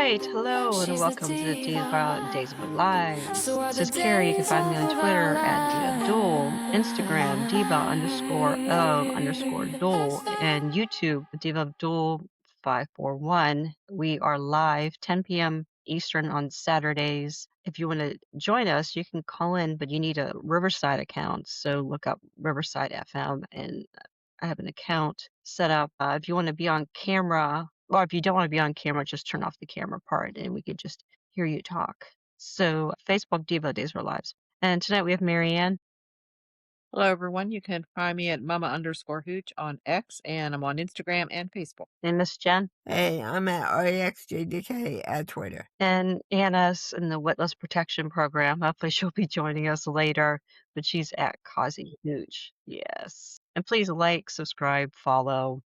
right. Hello and welcome to the Diva Days of Our Lives. This is Carrie. You can find me on Twitter at Diva of DOOL, Instagram, Diva_of_DOOL, and YouTube, Diva of DOOL 541. We are live 10 p.m. Eastern on Saturdays. If you want to join us, you can call in, but you need a Riverside account. So look up Riverside FM, and I have an account set up. If you want to be on camera, or if you don't want to be on camera, just turn off the camera part and we could just hear you talk. So, Facebook Diva Days of Our Lives. And tonight we have Marianne. Hello, everyone. You can find me at mama_hooch on X, and I'm on Instagram and Facebook. And Miss Jen. Hey, I'm at REXJDK at Twitter. And Anna's in the Witless Protection Program. Hopefully she'll be joining us later, but she's at Causing Hooch. Yes. And please like, subscribe, follow,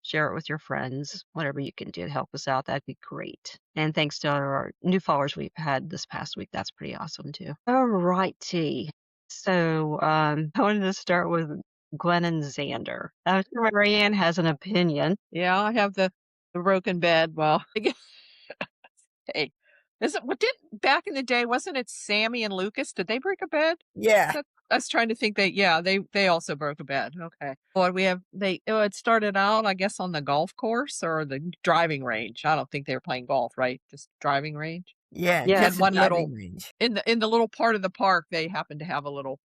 share it with your friends, whatever you can do to help us out. That'd be great. And thanks to our new followers we've had this past week. That's pretty awesome too. All righty. So I wanted to start with Gwen and Xander. I'm sure Marianne has an opinion. Yeah, I have the broken bed. Well, hey, back in the day, wasn't it Sammy and Lucas? Did they break a bed? Yeah. I was trying to think they also broke a bed. Okay. Well, it started out, I guess, on the golf course or the driving range. I don't think they were playing golf, right? Just driving range. Yeah. Yeah, Had one little range. in the little part of the park. They happened to have a little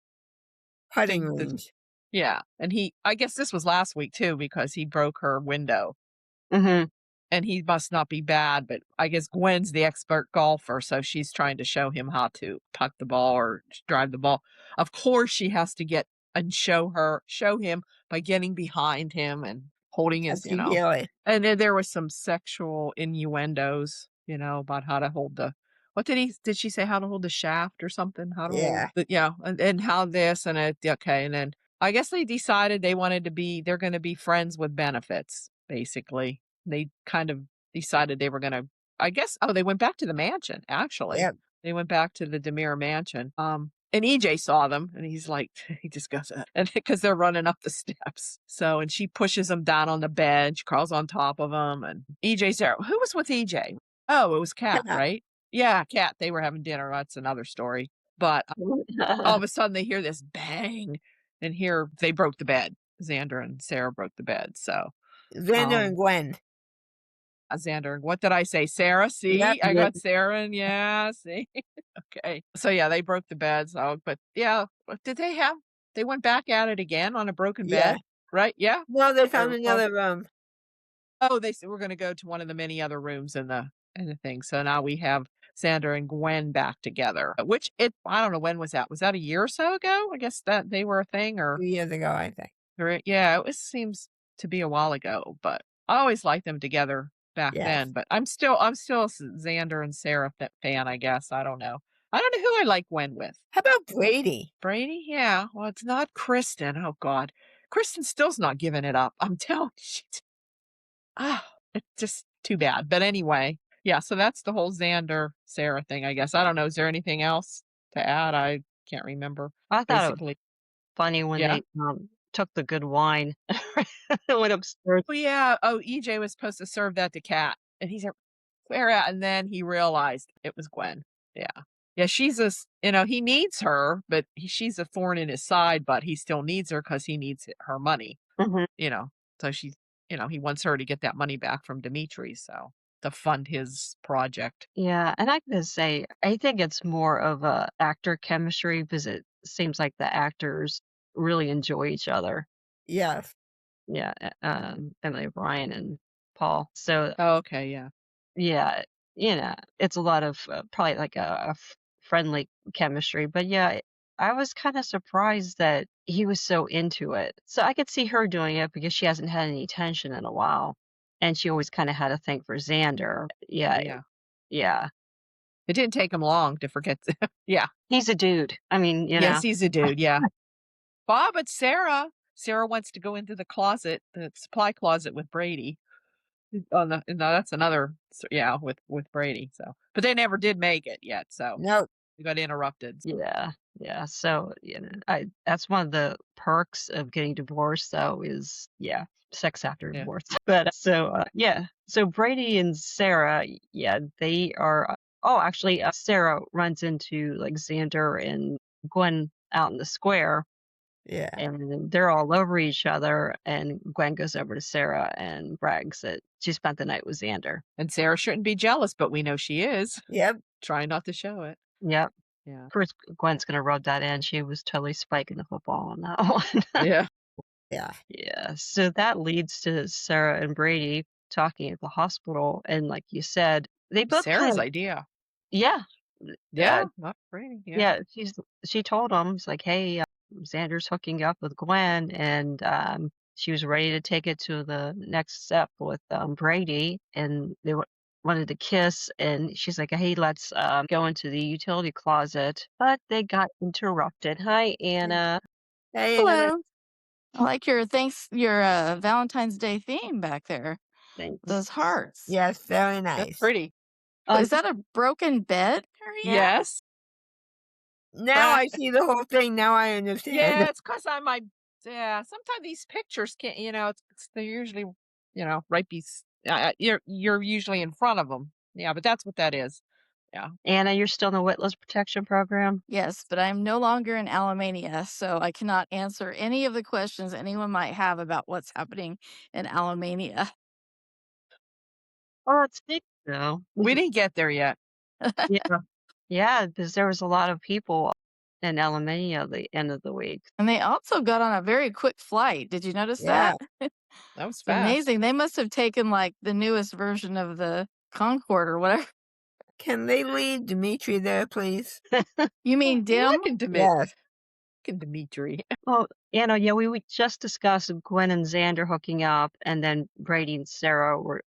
Putting thing range. Yeah, and I guess this was last week too because he broke her window. Mm-hmm. And he must not be bad, but I guess Gwen's the expert golfer, so she's trying to show him how to putt the ball or drive the ball. Of course, she has to get and show him by getting behind him and holding his, Really. And then there was some sexual innuendos, about how to hold did she say how to hold the shaft or something? How to hold and how this and okay. And then I guess they decided they're going to be friends with benefits, basically. They kind of decided they were going to, I guess, they went back to the mansion, actually. Yep. They went back to the Demir mansion. And EJ saw them and he's like, he just goes, and because they're running up the steps. So, and she pushes him down on the bed, she crawls on top of him, and EJ's there. Who was with EJ? Oh, it was Kat, right? Yeah, Kat. They were having dinner. That's another story. But all of a sudden they hear this bang, and here they broke the bed. Xander and Sarah broke the bed. So Xander and Gwen. Xander. What did I say? Sarah? See, Yep. I got Sarah and see. Okay. So yeah, they broke the bed. So, but yeah, did they went back at it again on a broken bed? Right? Yeah. No, they found another room. Oh, they said we're going to go to one of the many other rooms in the thing. So now we have Xander and Gwen back together, which I don't know, when was that? Was that a year or so ago? I guess that they were a thing, or 2 years ago, I think. Yeah, it seems to be a while ago, but I always liked them together back then. But I'm still a Xander and Sarah fan, I guess. I don't know who I like Gwen with. How about Brady? Brady? Yeah. Well, it's not Kristen. Oh God, Kristen still's not giving it up. I'm telling you. It's just too bad. But anyway, yeah. So that's the whole Xander Sarah thing, I guess. I don't know. Is there anything else to add? I can't remember. I thought it was funny when they took the good wine and went upstairs. Oh, yeah. Oh, EJ was supposed to serve that to Kat. And he's like, where at? And then he realized it was Gwen. Yeah. Yeah, she's he needs her, but she's a thorn in his side, but he still needs her because he needs her money. Mm-hmm. So she's, he wants her to get that money back from Dimitri, so to fund his project. Yeah, and I gotta say, I think it's more of a actor chemistry because it seems like the actors really enjoy each other. Yes. Yeah, and like Ryan and Paul. So. Oh, okay, yeah. Yeah, it's a lot of probably like a friendly chemistry, but yeah, I was kind of surprised that he was so into it. So I could see her doing it because she hasn't had any attention in a while, and she always kind of had a thing for Xander. Yeah. It didn't take him long to forget. Yeah, he's a dude. I mean, yes, he's a dude. Yeah. But Sarah wants to go into the closet, the supply closet with Brady. No, that's another, with Brady. So, but they never did make it yet. So no, we got interrupted. Yeah. So that's one of the perks of getting divorced, though, is sex after Yeah. divorce. But so Brady and Sarah, they are. Oh, actually, Sarah runs into like Xander and Gwen out in the square, Yeah. and they're all over each other. And Gwen goes over to Sarah and brags that she spent the night with Xander. And Sarah shouldn't be jealous, but we know she is. Yep. Trying not to show it. Yep. Yeah. Of course, Gwen's gonna rub that in. She was totally spiking the football on that one. Yeah. Yeah. Yeah. So that leads to Sarah and Brady talking at the hospital, and like you said, they both kind Sarah's of idea. yeah. Yeah. Not Brady. Yeah. Yeah, she told him, it's like, hey, Xander's hooking up with Gwen, and she was ready to take it to the next step with Brady, and they wanted to kiss, and she's like, hey, let's go into the utility closet, but they got interrupted. Hi, Anna. Hey, Hello. I like your Valentine's Day theme back there. Thanks. Those hearts. Yes, very That's nice. pretty. Is that a broken bed, Marianne? Yes. Now I see the whole thing. Now I understand. Yeah, it's because sometimes these pictures can't, they're usually, right you're usually in front of them. Yeah, but that's what that is. Yeah. Anna, you're still in the Witless Protection Program? Yes, but I'm no longer in Alamania, so I cannot answer any of the questions anyone might have about what's happening in Alamania. Oh, it's big, though. We didn't get there yet. Yeah. Yeah, because there was a lot of people in Alamania at the end of the week. And they also got on a very quick flight. Did you notice Yeah. that? That was It's fast. amazing. They must have taken like the newest version of the Concorde or whatever. Can they leave Dimitri there, please? You mean Dim? Look at Dimitri. Yes. Look at Dimitri. Well, we just discussed Gwen and Xander hooking up, and then Brady and Sarah were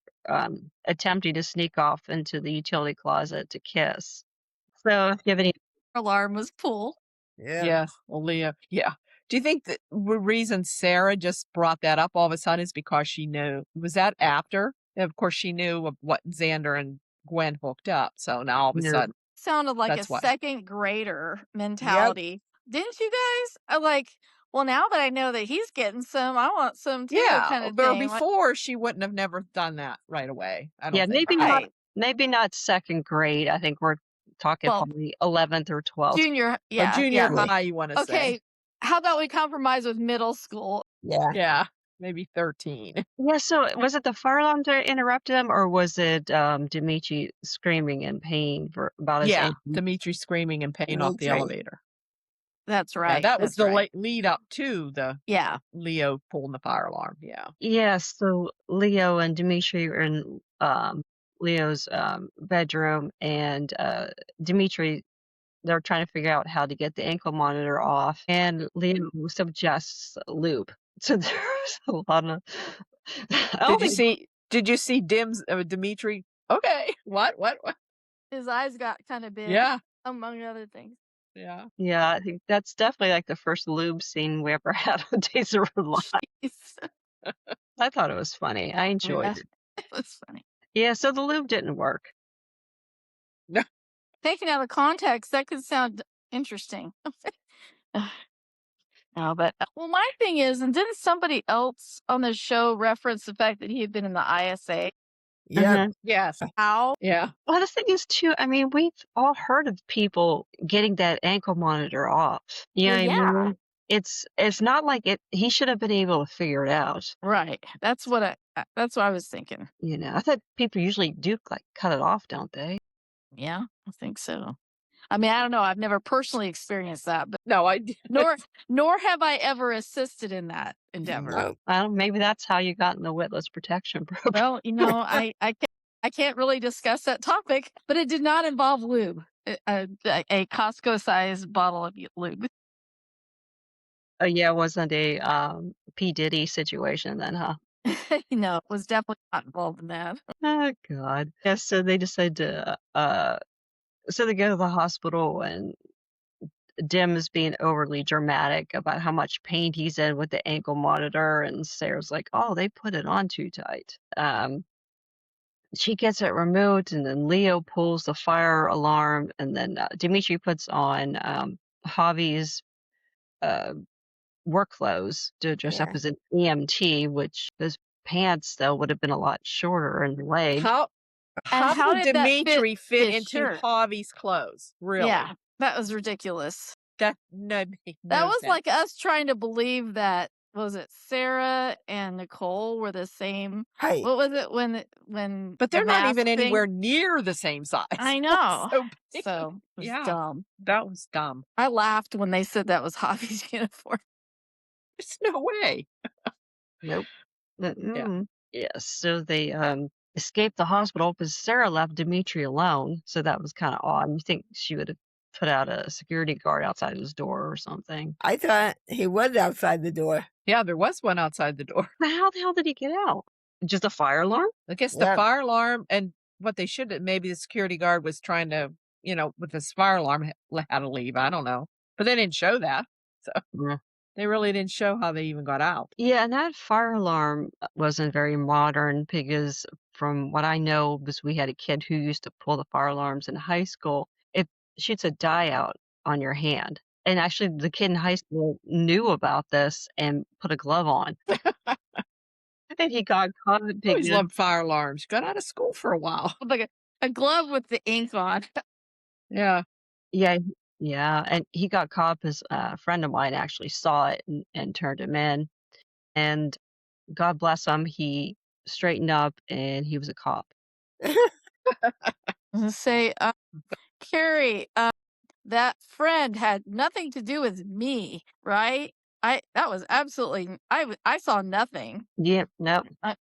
attempting to sneak off into the utility closet to kiss. So, if you have any, Alarm was pulled. Yeah. Yes. Well, Leah. Yeah. Do you think that the reason Sarah just brought that up all of a sudden is because she knew? Was that after? Of course, she knew of what Xander and Gwen hooked up. So now all of a No. sudden, Sounded like That's a why. second grader mentality. Didn't you guys? I like, well, now that I know that he's getting some, I want some too, kind of but thing. Like, before she wouldn't have never done that right away. I don't yeah, think. maybe not second grade. I think we're talking Well, probably 11th or 12th. junior, Or yeah, junior yeah. high, you want to say. Okay, how about we compromise with middle school? Yeah. Yeah. Maybe 13. Yeah, so was it the fire alarm that interrupted him, or was it Dimitri screaming in pain about his Yeah. ankle? Dimitri screaming in pain off the Dimitri. elevator. That's Yeah, right. that was that's the right. lead up to the Yeah. Leo pulling the fire alarm. Yeah. Yeah, so Leo and Dimitri are in Leo's bedroom, and Dimitri, they're trying to figure out how to get the ankle monitor off, and Leo suggests lube. So there's a lot of. Did you see Dimitri? Okay. What? His eyes got kind of big, Yeah. among other things. Yeah. Yeah, I think that's definitely like the first lube scene we ever had on Days of Our Lives. I thought it was funny. I enjoyed Yeah, it. it was funny. Yeah, so the lube didn't work. Taken out of context, that could sound interesting. No, but well, my thing is, and didn't somebody else on the show reference the fact that he had been in the ISA? Yep. Yes. How? Yeah. Well, the thing is, too, I mean, we've all heard of people getting that ankle monitor off. You know Well, what I yeah. mean? It's not like he should have been able to figure it out. Right. That's what I was thinking. You know, I thought people usually do like cut it off, don't they? Yeah, I think so. I mean, I don't know. I've never personally experienced that, but No, I did. nor have I ever assisted in that endeavor. No. Well, maybe that's how you got in the Witless Protection Program. Well, I can't really discuss that topic, but it did not involve lube, a Costco-sized bottle of lube. Yeah, it wasn't a P. Diddy situation then, huh? No, it was definitely not involved in that. Oh, God. Yeah, so they decide to, so they go to the hospital, and Dim is being overly dramatic about how much pain he's in with the ankle monitor, and Sarah's like, oh, they put it on too tight. She gets it removed, and then Leo pulls the fire alarm, and then Dimitri puts on Javi's work clothes to dress up as an EMT, which is pants, though, would have been a lot shorter in the leg. How did that Dimitri fit his into shirt? Javi's clothes? Really? Yeah, that was ridiculous. That That no was sense. like us trying to believe that, was it Sarah and Nicole were the same? Height. What was it when But the they're not even mask thing? anywhere near the same size. I know. So big. So it was Yeah. dumb. That was dumb. I laughed when they said that was Javi's uniform. There's no way. Nope. Yes. So they escaped the hospital because Sarah left Dimitri alone. So that was kind of odd. You think she would have put out a security guard outside his door or something. I thought he was outside the door. Yeah, there was one outside the door. But how the hell did he get out? Just a fire alarm? I guess the Yep. fire alarm and what they should have, maybe the security guard was trying to, with this fire alarm, how to leave. I don't know. But they didn't show that. So Yeah. they really didn't show how they even got out. Yeah, and that fire alarm wasn't very modern because from what I know, because we had a kid who used to pull the fire alarms in high school, it shoots a dye out on your hand. And actually, the kid in high school knew about this and put a glove on. And he got caught I always because loved fire alarms. Got out of school for a while. Like a glove with the ink on. Yeah. yeah, and he got caught because a friend of mine actually saw it and turned him in. And God bless him, he straightened up and he was a cop. Say, Carrie, that friend had nothing to do with me, right? That was absolutely, I saw nothing. Yeah, nope. I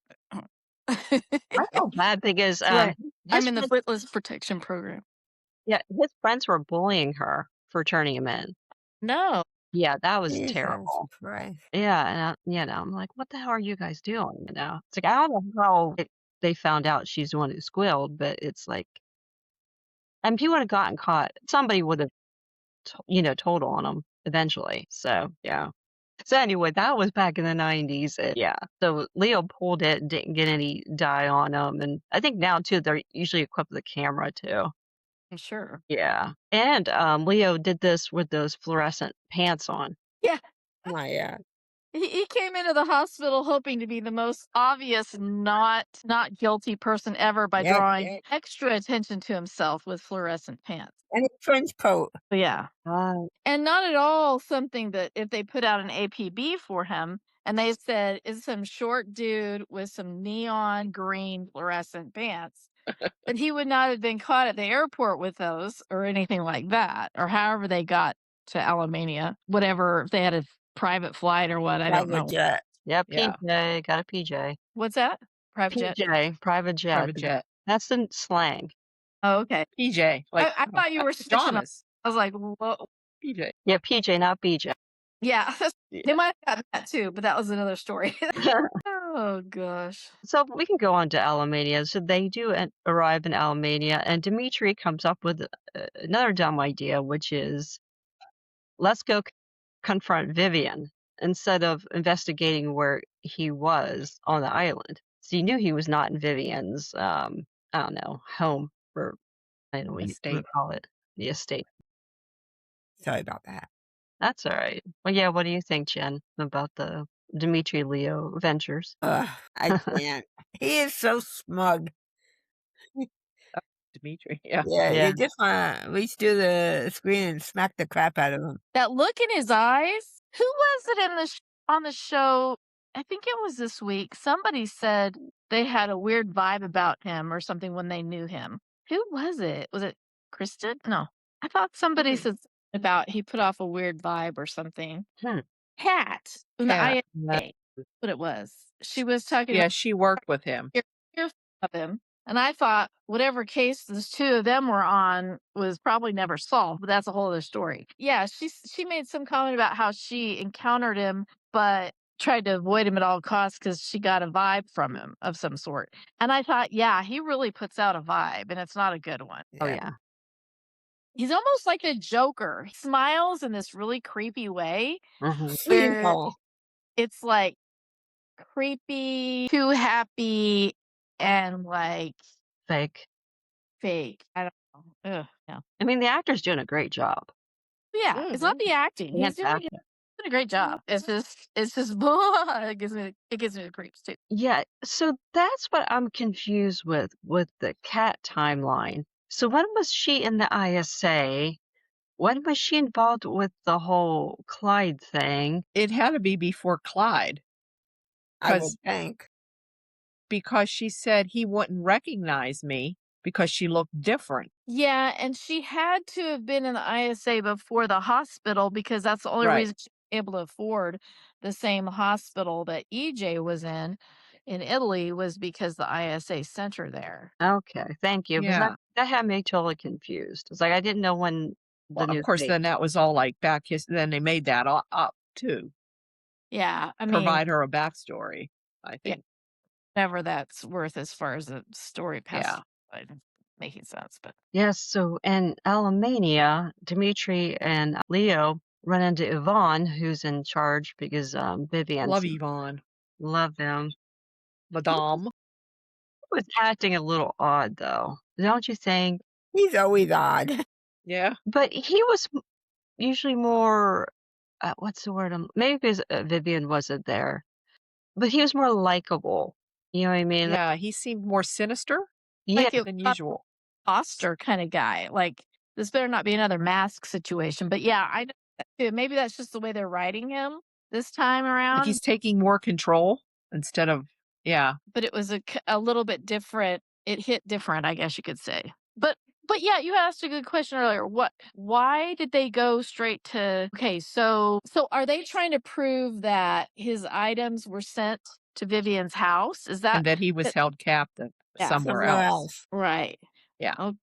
felt bad because Right. I'm his in the friends, witness protection program. his friends were bullying her for turning him in. No. Yeah, that was Jesus terrible. Christ. Yeah, and I'm like, what the hell are you guys doing? It's like I don't know how they found out she's the one who squealed, but it's like, and if he would have gotten caught, somebody would have, told on him eventually. So yeah. So anyway, that was back in the 90s. Yeah. So Leo pulled it, didn't get any dye on him, and I think now too they're usually equipped with a camera too. I'm sure. Yeah. And Leo did this with those fluorescent pants on. Yeah. My God. He came into the hospital hoping to be the most obvious not guilty person ever by Yep. drawing extra attention to himself with fluorescent pants. And a trench coat. Yeah. And not at all something that if they put out an APB for him and they said, is some short dude with some neon green fluorescent pants, but he would not have been caught at the airport with those or anything like that, or however they got to Alamania, whatever, if they had a private flight or what, I don't know. Private jet. Yeah, Yeah. PJ, got a PJ. What's that? Private jet? PJ, private jet. Private jet. That's the slang. Oh, okay. PJ. Like I thought you were switching them. pajamas. I was like, whoa. PJ. Yeah, PJ, not BJ. Yeah. Yeah. They might have gotten that too, but that was another story. Oh, gosh. So we can go on to Alamania. So they do arrive in Alamania, and Dimitri comes up with another dumb idea, which is let's go confront Vivian instead of investigating where he was on the island. So you knew he was not in Vivian's, I don't know, home, or I don't know what you Estate. call it, the estate. Sorry about that. That's all right. Well, yeah, what do you think, Jen, about the Dimitri Leo ventures? I can't. He is so smug. Dimitri. Yeah. Yeah, Yeah. you just want to reach through the screen and smack the crap out of him. That look in his eyes. Who was it in on the show? I think it was this week. Somebody said they had a weird vibe about him or something when they knew him. Who was it? Was it Kristen? No. I thought somebody said about he put off a weird vibe or something. Kat. From the Kat. INA. What it was. She was talking Yeah, about she worked with him. of him. And I thought whatever case the two of them were on was probably never solved, but that's a whole other story. Yeah, she made some comment about how she encountered him, but tried to avoid him at all costs because she got a vibe from him of some sort. And I thought, yeah, he really puts out a vibe, and it's not a good one. Oh, yeah. He's almost like a Joker. He smiles in this really creepy way. Mhm. Where Sweetheart. it's like creepy, too happy, and like Fake. fake. I don't know. Ugh, yeah. I mean, the actor's doing a great job. Yeah, it's not the acting. He's doing Fantastic. a a great job. It's just it gives me the creeps too. Yeah, so that's what I'm confused with the cat timeline. So when was she in the ISA? When was she involved with the whole Clyde thing? It had to be before Clyde I would 'cause think. because she said he wouldn't recognize me because she looked different. Yeah, and she had to have been in the ISA before the hospital because that's the only Right. reason she was able to afford the same hospital that EJ was in Italy was because the ISA sent her there. Okay, thank you, because Yeah. that had me totally confused. It's like I didn't know when Well, the of new course, date. then that was all like then they made that up too. Yeah, I mean, Provide her a backstory, I yeah, think. whatever that's worth as far as the story Yeah. past making sense, but Yes, so in Alemania, Dimitri and Leo run into Yvonne, who's in charge because Vivian's Love Yvonne. love him. Madame. He was acting a little odd though, don't you think? He's always odd. Yeah. But he was usually more what's the word? Maybe because Vivian wasn't there, but he was more likable. You know what I mean? Yeah, he seemed more sinister Yeah, like it than was usual. Foster kind of guy. Like this better not be another mask situation. But yeah, I know that too. Maybe that's just the way they're writing him this time Like around. he's taking more control instead of But it was a little bit different. It hit different, I guess you could say. But yeah, you asked a good question earlier. Why did they go straight to okay, so are they trying to prove that his items were sent to Vivian's house? Is that and that he was held captive Yeah. somewhere Somewhere else. else. right? Yeah. Oh,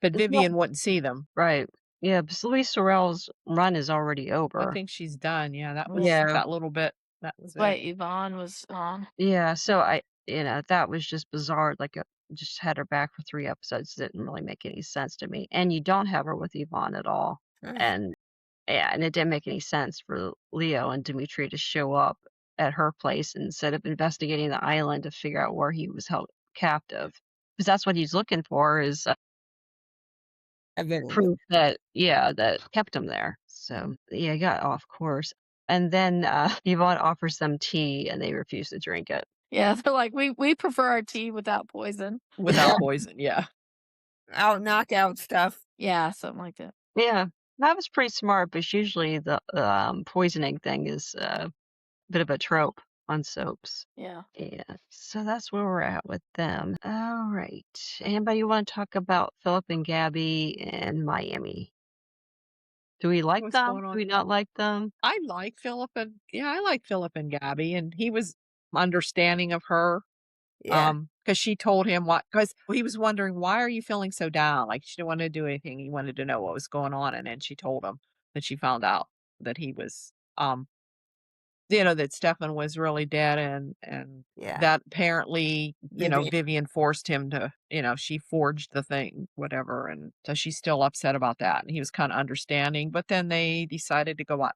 But Well, Vivian wouldn't see them. right. Yeah, but Louise Sorrell's run is already I over. think she's done. Yeah, that was Yeah. that little bit. That was but it. Yvonne was on. Yeah, so that was just bizarre. Like, just had her back for 3 episodes. Didn't really make any sense to me. And you don't have her with Yvonne at all. And yeah, and it didn't make any sense for Leo and Dimitri to show up at her place instead of investigating the island to figure out where he was held captive. Because that's what he's looking for is Evidence. proof that that kept him there. So yeah, he got off course. And then Yvonne offers them tea and they refuse to drink it. Yeah, they're like we prefer our tea without poison. Without poison. Yeah. Out knockout stuff. Yeah, something like that. Yeah, that was pretty smart, but usually the poisoning thing is a bit of a trope on soaps. Yeah. Yeah, so that's where we're at with them. All right. Anybody want to talk about Philip and Gabby and Miami? Do we like What's them? going on? Do we not like them? I like Philip and Gabby, and he was understanding of her. Yeah. Because she told him because he was wondering, why are you feeling so down? Like she didn't want to do anything. He wanted to know what was going on. And then she told him that she found out that he was, that Stefan was really dead and Yeah. that apparently, Vivian. Vivian forced him to, she forged the thing, whatever. And so she's still upset about that. And he was kind of understanding, but then they decided to go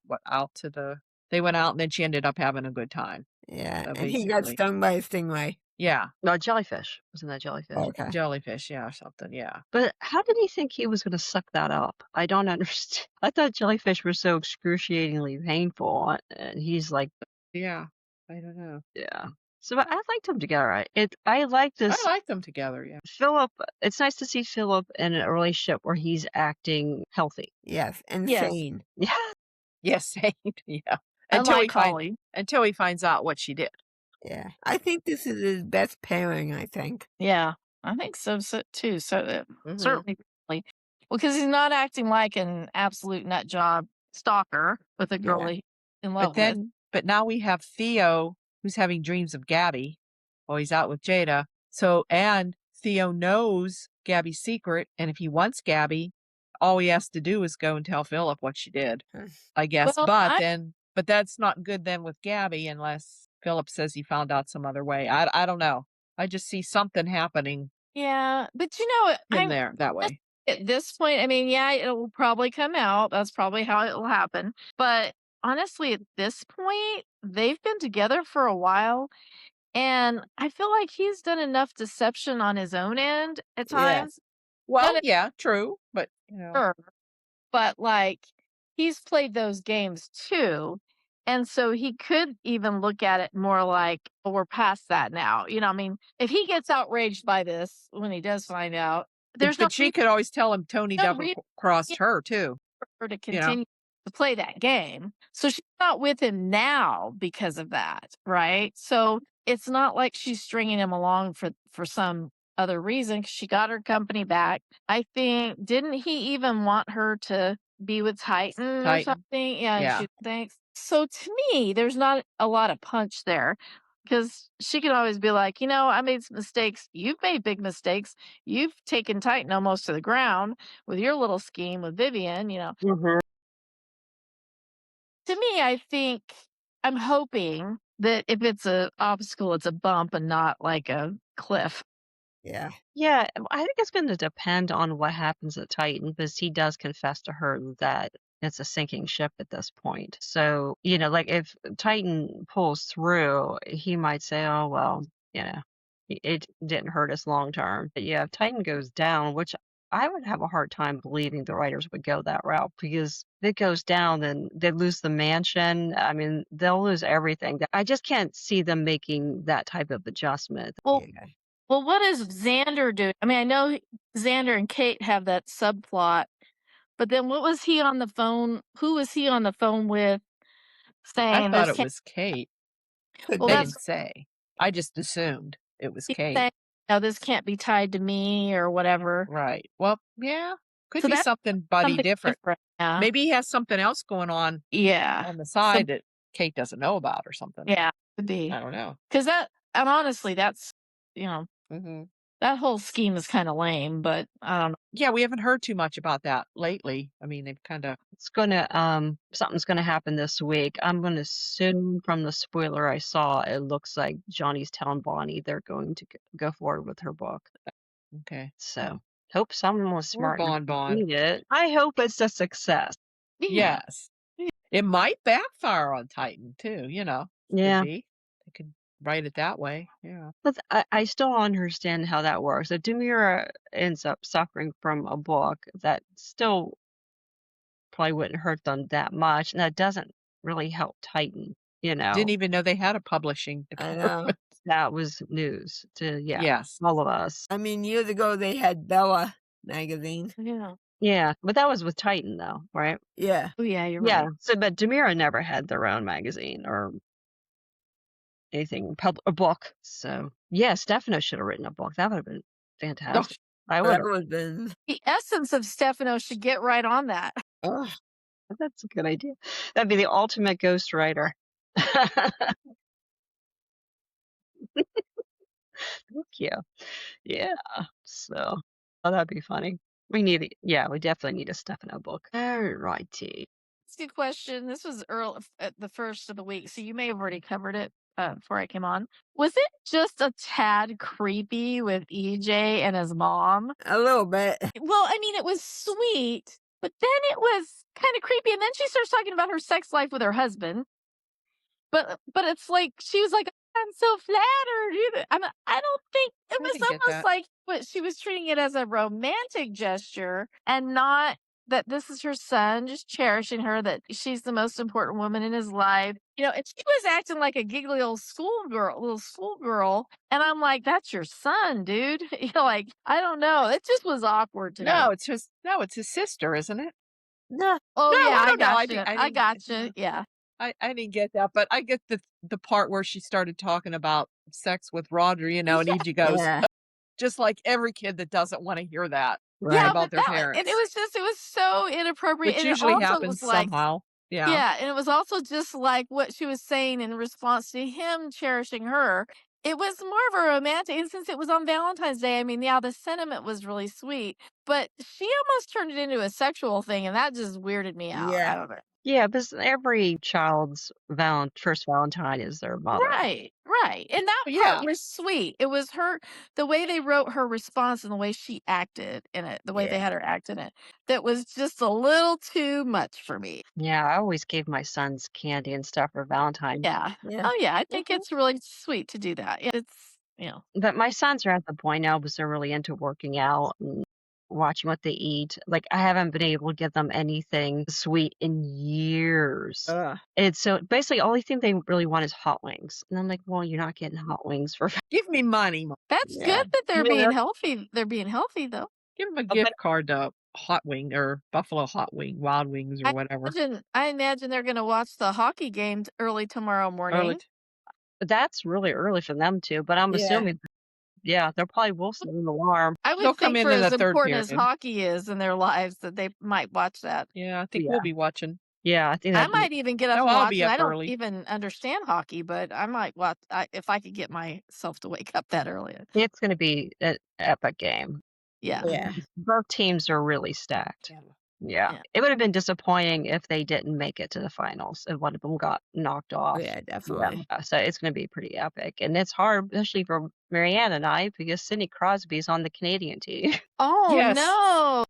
they went out and then she ended up having a good time. Yeah. So And he got basically- stung by a stingray. Yeah. No, jellyfish. Wasn't that jellyfish? Okay. Jellyfish, yeah, or something, yeah. But how did he think he was going to suck that up? I don't understand. I thought jellyfish were so excruciatingly painful, and he's like, Yeah, I don't know. yeah. So I liked them together. I like this. I like them together, yeah. Philip, it's nice to see Philip in a relationship where he's acting healthy. Yes. And Yes. sane. Yeah. Yes, same, yeah. Unlike Holly. Until he finds out what she did. Yeah. I think this is his best pairing, I think. Yeah, I think so too. So Mhm. certainly, well, because he's not acting like an absolute nut job stalker with a girl he's in love with. But now we have Theo who's having dreams of Gabi while he's out with Jada. So, and Theo knows Gabi's secret, and if he wants Gabi, all he has to do is go and tell Philip what she did, I guess. Well, But that's not good then with Gabi unless Philip says he found out some other way. I don't know. I just see something happening Yeah, but in there that way. at this point, I mean, yeah, it will probably come out. That's probably how it will happen. But honestly, at this point, they've been together for a while. And I feel like he's done enough deception on his own end at Yeah. times. Well, Done yeah, true. But, Sure. But like he's played those games too. And so he could even look at it more like, "Oh, we're past that now." I mean, if he gets outraged by this when he does find out, there's no But she could always tell him Tony no double reason crossed her too. for her to You know, continue to play that game. So she's not with him now because of that, right? So it's not like she's stringing him along for some other reason. 'Cause she got her company back. I think didn't he even want her to be with Titan or Titan. something? Yeah, and Yeah. she thinks. So to me, there's not a lot of punch there. Because she can always be like, I made some mistakes. You've made big mistakes. You've taken Titan almost to the ground with your little scheme with Vivian. Mhm. To me, I think I'm hoping that if it's a obstacle, it's a bump and not like a cliff. Yeah. Yeah, I think it's going to depend on what happens at Titan because he does confess to her that it's a sinking ship at this point. So, like if Titan pulls through, he might say, oh, well, it didn't hurt us long term. But yeah, if Titan goes down, which I would have a hard time believing the writers would go that route because if it goes down, then they lose the mansion. I mean, they'll lose everything. I just can't see them making that type of adjustment. Well, Yeah. well, what is Xander doing? I mean, I know Xander and Kate have that subplot, but then what was he on the phone? Who was he on the phone with I saying thought this it can't? was Kate. Could Well, They be. that's didn't say. I just assumed it was he's Kate. saying, this can't be tied to me or whatever. Right. Well, yeah. Could So be that's something buddy something different. Yeah. Maybe he has something else going on Yeah. the So, side that Kate doesn't know about or something. yeah, could be. I don't know. Because and honestly, that's, Hmm. that whole scheme is kind of lame, but I don't know. Yeah, we haven't heard too much about that lately. I mean, they've kind of. Something's gonna happen this week. I'm gonna assume from the spoiler I saw, it looks like Johnny's telling Bonnie they're going to go forward with her book. Okay. So hope someone was Poor smart enough to Bon. read it. I hope it's a success. Yeah. Yes. It might backfire on Titan too, Could Yeah. be. They could write it that way. Yeah. But I still don't understand how that works. If Demira ends up suffering from a book, that still probably wouldn't hurt them that much, and that doesn't really help Titan, Didn't even know they had a publishing I know. department. That was news to Yes. all of us. I mean, years ago they had Bella magazine. Yeah. Yeah, but that was with Titan though, right? Yeah. Oh, yeah, you're Yeah. right. So, but Demira never had their own magazine or anything, a book. So, yeah, Stefano should have written a book. That would have been fantastic. I would That have. would have been. The essence of Stefano should get right on that. Oh, That's a good idea. That'd be the ultimate ghostwriter. Thank you. Yeah. So, that'd be funny. We definitely need a Stefano book. All righty. It's a good question. This was early at the first of the week, so you may have already covered it before I came on. Was it just a tad creepy with EJ and his mom? a little bit. Well, I mean, it was sweet, but then it was kind of creepy. And then she starts talking about her sex life with her husband. But it's like she was like, I'm so flattered. I don't think it I was didn't get almost that. like what she was treating it as a romantic gesture and not that this is her son, just cherishing her, that she's the most important woman in his life. And she was acting like a giggly little schoolgirl. And I'm like, that's your son, dude. Like, I don't know. It just was awkward to me. No, it's his sister, isn't it? No. Oh, No, yeah, I I don't know. got I you. didn't- I I didn't- got you. Yeah. I didn't get that, but I get the part where she started talking about sex with Roger, and EJ goes, Yeah. just like every kid that doesn't want to hear that Right. about their and parents. it was so inappropriate. Which And usually it also happens was like, somehow. Yeah. yeah, and it was also just like what she was saying in response to him cherishing her. It was more of a romantic, and since it was on Valentine's Day, I mean, yeah, the sentiment was really sweet, but she almost turned it into a sexual thing, and that just weirded me out. Yeah. I don't know. Yeah, because every child's first Valentine is their mother. Right. And that Yeah. part was sweet. It was the way they wrote her response and the way she acted in it, the way they Yeah. had her act in it, that was just a little too much for me. Yeah, I always gave my sons candy and stuff for Valentine's. Yeah. Yeah. Oh, yeah. I think Mhm. it's really sweet to do that. Yeah, it's, But my sons are at the point now because they're really into working out and watching what they eat. Like, I haven't been able to get them anything sweet in years. It's so basically, only thing they really want is hot wings. And I'm like, well, you're not getting hot wings for Give me money. That's Yeah. good that they're Yeah. being healthy. They're being healthy, though. Give them a gift card to Hot Wing or Buffalo Hot Wing, Wild Wings or whatever. I imagine they're going to watch the hockey game early tomorrow morning. That's really early for them too, but I'm assuming, they'll probably will set an alarm. I would They'll come think in for in the as third important as period. hockey is in their lives that they might watch that. Yeah, I think we'll be watching. Yeah, I think I that'd be might even get up and I'll watch be it. up I don't early. even understand hockey, but I might watch if I could get myself to wake up that early. it's gonna be an epic game. Yeah. Both teams are really stacked. Yeah. It would have been disappointing if they didn't make it to the finals and one of them got knocked off. Yeah, definitely. So it's going to be pretty epic. And it's hard, especially for Marianne and I, because Sidney Crosby's on the Canadian team. Oh, Yes. no.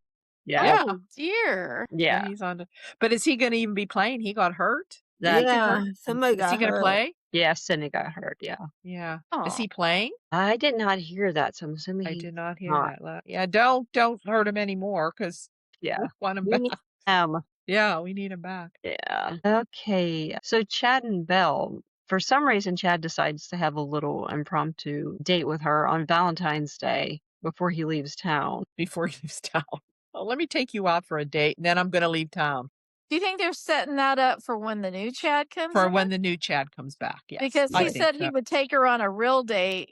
Yeah. Oh, dear. Yeah. He's on. But is he going to even be playing? He got hurt. Somebody got Is he going to hurt. play? Yeah, Sidney got hurt. Yeah. Yeah. Oh. Is he playing? I did not hear that. So I'm assuming I did not hear not. that. Yeah. Don't hurt him anymore because Yeah. we want him We back. need him. Yeah, we need him back. Yeah. Okay. So Chad and Belle, for some reason, Chad decides to have a little impromptu date with her on Valentine's Day before he leaves town. Before he leaves town. Well, let me take you out for a date, and then I'm going to leave town. Do you think they're setting that up for when the new Chad comes For in? when the new Chad comes back, yes. Because I he think said so. he would take her on a real date,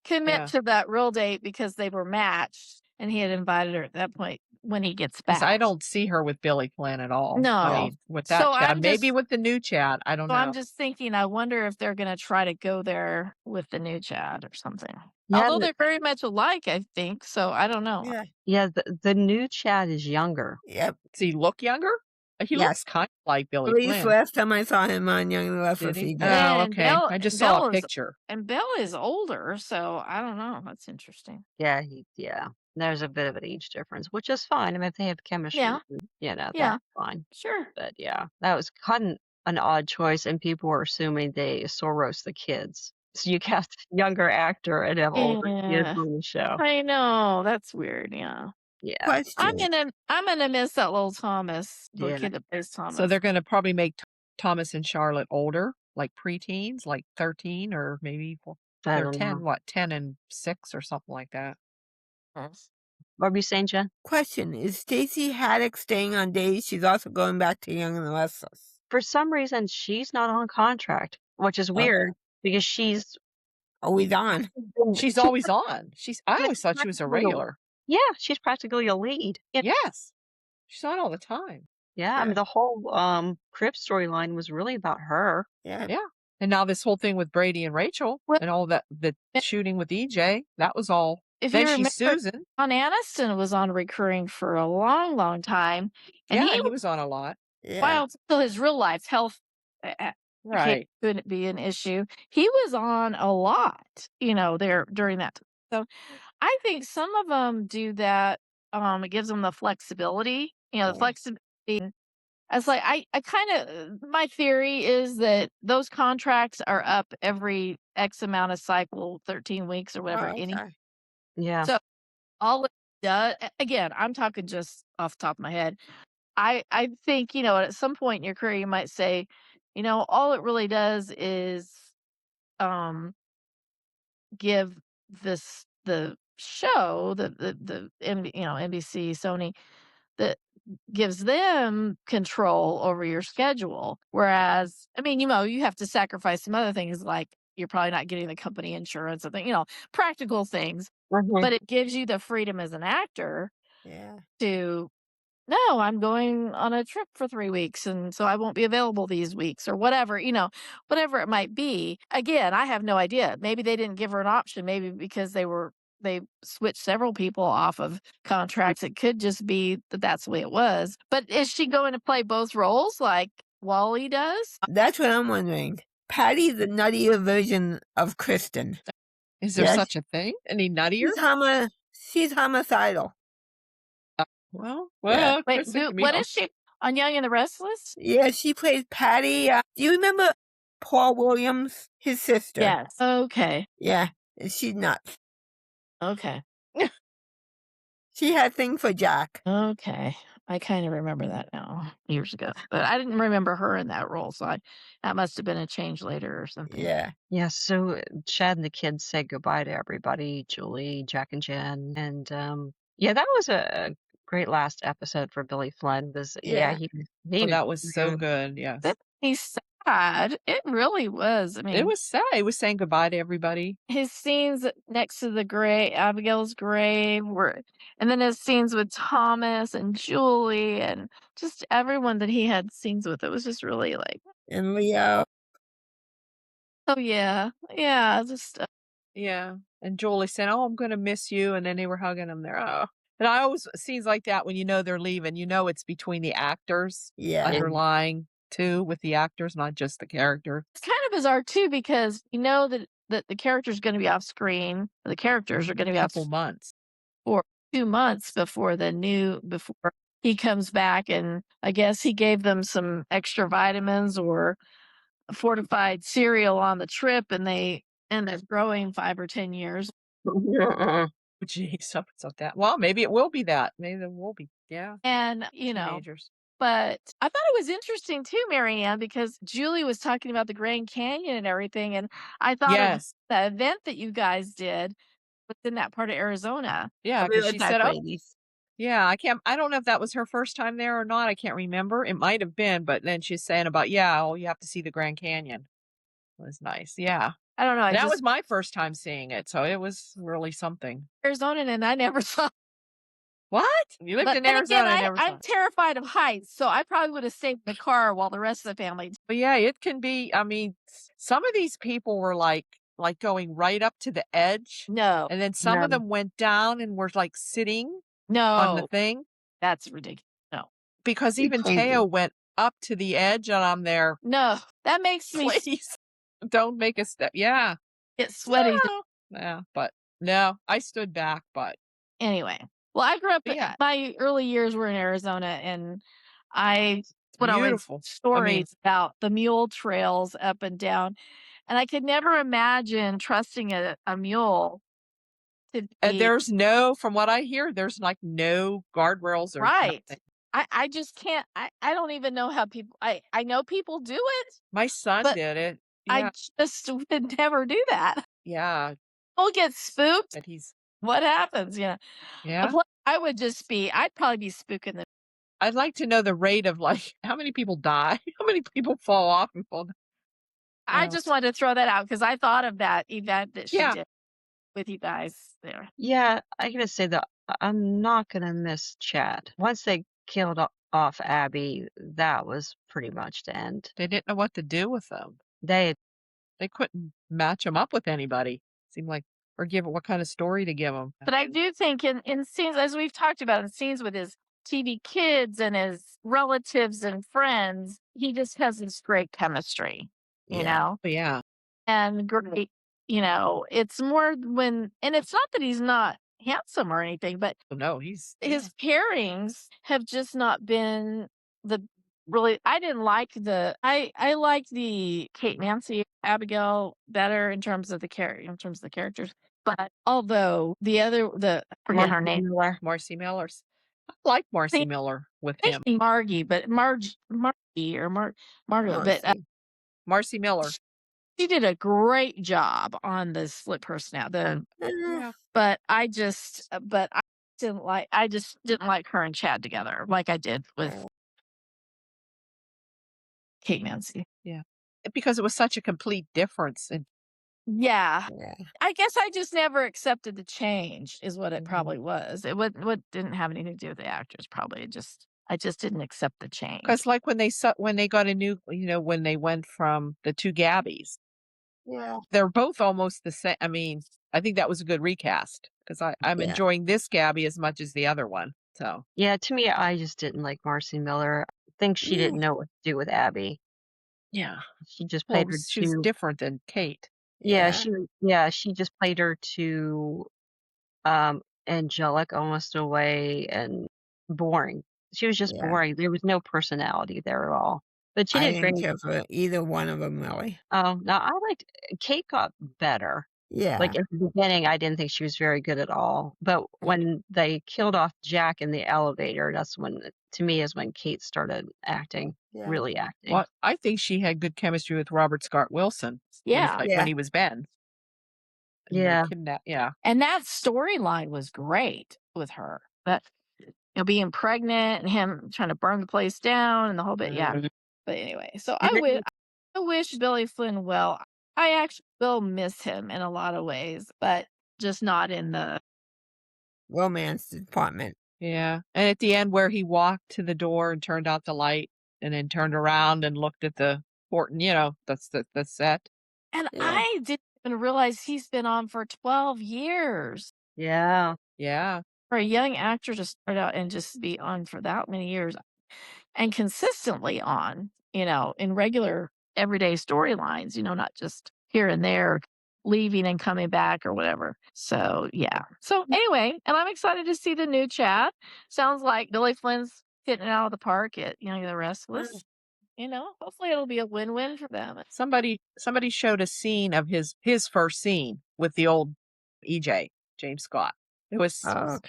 commit to that real date because they were matched, and he had invited her at that point when he gets back. I don't see her with Billy Flynn at all. No. I mean, with that So Chad. I'm Maybe just- with the new Chad. I don't So know. I'm just thinking, I wonder if they're going to try to go there with the new Chad or something. Yeah, Although they're very much alike, I think. So I don't know. Yeah, the new Chad is younger. Yep. Does he look younger? He Yes. looks kind of like Billy At least Flynn. last time I saw him on Young and the Did Restless, he? he did. Oh, And okay. Belle- I just Belle saw a is- picture. And Belle is older, so I don't know. That's interesting. Yeah, there's a bit of an age difference, which is fine. I mean, if they have chemistry, Yeah. that's fine. Sure. But yeah, that was kind of an odd choice, and people were assuming they Soros the kids. So you cast a younger actor and have older kids on the show. I know. That's weird. Yeah. Yeah. Question. I'm gonna miss that little Thomas, the Yeah. kid that plays Thomas. So they're going to probably make Thomas and Charlotte older, like preteens, like 13 or maybe I they're don't 10, know. 10 and 6 or something like that. What were you saying, Jen? Question. Is Stacey Haddock staying on days? She's also going back to Young and the Restless. For some reason, she's not on contract, which is weird because she's Always on. She's always on. I always thought she was a regular. Yeah, she's practically a lead. Yes. She's on all the time. Yeah, I mean the whole Crip storyline was really about her. Yeah. And now this whole thing with Brady and Rachel and all that, the shooting with EJ, that was all. If Then you she's remember, Susan. John Aniston was on recurring for a long, long time, and Yeah, he he was on a lot. Yeah. while still his real life health Right. couldn't be an issue, he was on a lot. There during that time. So I think some of them do that. It gives them the flexibility. The flexibility. It's like I kind of my theory is that those contracts are up every X amount of cycle, 13 weeks or whatever. Oh, okay. Yeah. So all it does, again, I'm talking just off the top of my head. I think, at some point in your career, you might say, all it really does is give the show, the NBC, Sony, that gives them control over your schedule. Whereas, I mean, you have to sacrifice some other things, like you're probably not getting the company insurance and practical things. Mhm. But it gives you the freedom as an actor Yeah. to, no, I'm going on a trip for 3 weeks, and so I won't be available these weeks or whatever, whatever it might be. Again, I have no idea. Maybe they didn't give her an option, maybe because they switched several people off of contracts. It could just be that that's the way it was. But is she going to play both roles like Wally does? That's what I'm wondering. Patty's the nuttier version of Kristen. Is there Yes. such a thing? Any nuttier? She's homicidal. Well, Yeah. Wait, Kristen can be what on- is she on Young and the Restless? Yeah, she plays Patty. Do you remember Paul Williams, his sister? Yes. Okay. Yeah, and she's nuts. Okay. She had a thing for Jack. Okay. I kind of remember that now, years ago. But I didn't remember her in that role, so that must have been a change later or something. Yeah. Yeah, so Chad and the kids say goodbye to everybody, Julie, Jack and Jen. And yeah, that was a great last episode for Billy Flynn. Yeah. He Oh, was that was so through. good. Yes. That he's sad. It really was. I It mean, was sad. It was saying goodbye to everybody. his scenes next to the grave, Abigail's grave, and then his scenes with Thomas and Julie and just everyone that he had scenes with. It was just really like, And Leo. oh yeah, yeah, just Yeah. And Julie said, "Oh, I'm going to miss you." And then they were hugging him there. Oh. And I always, scenes like that when you know they're leaving, you know it's between the actors, Yeah. underlying too, with the actors, not just the character. it's kind of bizarre too because you know that the character's going to be off screen. The characters are going to be off Couple months. for 2 months before before he comes back, and I guess he gave them some extra vitamins or fortified cereal on the trip, and they end up growing 5 or 10 years. Geez, so that. Well, maybe it will be that. Maybe it will be. Yeah. And, Teenagers. but I thought it was interesting too, Marianne, because Julie was talking about the Grand Canyon and everything. And I thought of Yes. the event that you guys did within that part of Arizona. Yeah. We Because were she said, "Oh, ladies. yeah, I don't know if that was her first time there or not. I can't remember. It might have been, but then she's saying about, yeah, oh, you have to see the Grand Canyon." It was nice. Yeah. I don't know. That was my first time seeing it. So it was really something. Arizona, and I never saw. What? You lived But in then Arizona, again, I never saw I'm it. terrified of heights, so I probably would have stayed in the car while the rest of the family. But yeah, it can be, I mean, some of these people were like going right up to the edge. No, And then some of No. them went down and were like sitting on the no, thing. that's ridiculous. No, Because You're even crazy. Theo went up to the edge and I'm there. no, that makes me Please don't make a step. Yeah. get sweaty. No. Yeah. But no, I stood back, but Anyway, well, I grew up. yeah. My early years were in Arizona, and I would always Beautiful. stories about the mule trails up and down, and I could never imagine trusting a mule to And be there's from what I hear, there's like no guardrails or right. nothing. I just can't. I don't even know how people. I know people do it. My son But did it. I Yeah. just would never do that. Yeah. We'll get spooked. But he's, What happens? yeah. I'd probably be spooking them. I'd like to know the rate of like how many people die, how many people fall off and fall down. I Yeah. just wanted to throw that out because I thought of that event that she Yeah. did with you guys there. Yeah, I gotta say that I'm not gonna miss Chad. Once they killed off Abby, that was pretty much the end. They didn't know what to do with them. They They couldn't match them up with anybody. Seemed like, or give it what kind of story to give them. But I do think in scenes, as we've talked about, in scenes with his TV kids and his relatives and friends, he just has this great chemistry, you Yeah. know, But yeah. and great, it's more and it's not that he's not handsome or anything, but No, he's his pairings have just not been the really. I didn't like I liked the Kate, Nancy, Abigail better in terms of the characters. But although I forget her name, Marcy Miller. I like Marcy Miller with him. Margie, but Margie or Margaret, Oh, but see. Marcy Miller. she did a great job on the split personality. Yeah. But I just didn't like her and Chad together like I did with Kate, Nancy. Yeah. Because it was such a complete difference. And Yeah. Yeah. I guess I just never accepted the change is what it Mhm. probably was. It what didn't have anything to do with the actors probably. I just didn't accept the change. because like when they got a new, when they went from the two Gabbies, Yeah. they're both almost the same. I mean, I think that was a good recast because I'm Yeah. enjoying this Gabby as much as the other one. So Yeah, to me, I just didn't like Marcy Miller. I think she didn't know what to do with Abby. yeah, She just well, played her she was too. different than Kate. Yeah, she just played her too angelic almost in a way and boring. She was just Yeah. boring. There was no personality there at all. But she I did didn't great. care for either one of them really. Oh, no, I liked Kate got better. Yeah. Like, at the beginning, I didn't think she was very good at all. But when they killed off Jack in the elevator, that's when, to me, is when Kate started acting, Yeah. really acting. Well, I think she had good chemistry with Robert Scott Wilson. Yeah. When he was Ben. And Yeah. yeah. And that storyline was great with her. But being pregnant and him trying to burn the place down and the whole bit. Yeah. Mhm. But anyway, so And then I wish Billy Flynn well. I actually will miss him in a lot of ways, but just not in the Romance department. Yeah. And at the end where he walked to the door and turned out the light and then turned around and looked at the Horton, that's the set. And Yeah. I didn't even realize he's been on for 12 years. Yeah. Yeah. For a young actor to start out and just be on for that many years and consistently on, in regular everyday storylines, not just here and there, leaving and coming back or whatever. So, yeah. So, anyway, and I'm excited to see the new chat. Sounds like Billy Flynn's hitting it out of the park at Young and the Restless. Hopefully it'll be a win-win for them. Somebody showed a scene of his first scene with the old EJ, James Scott. It was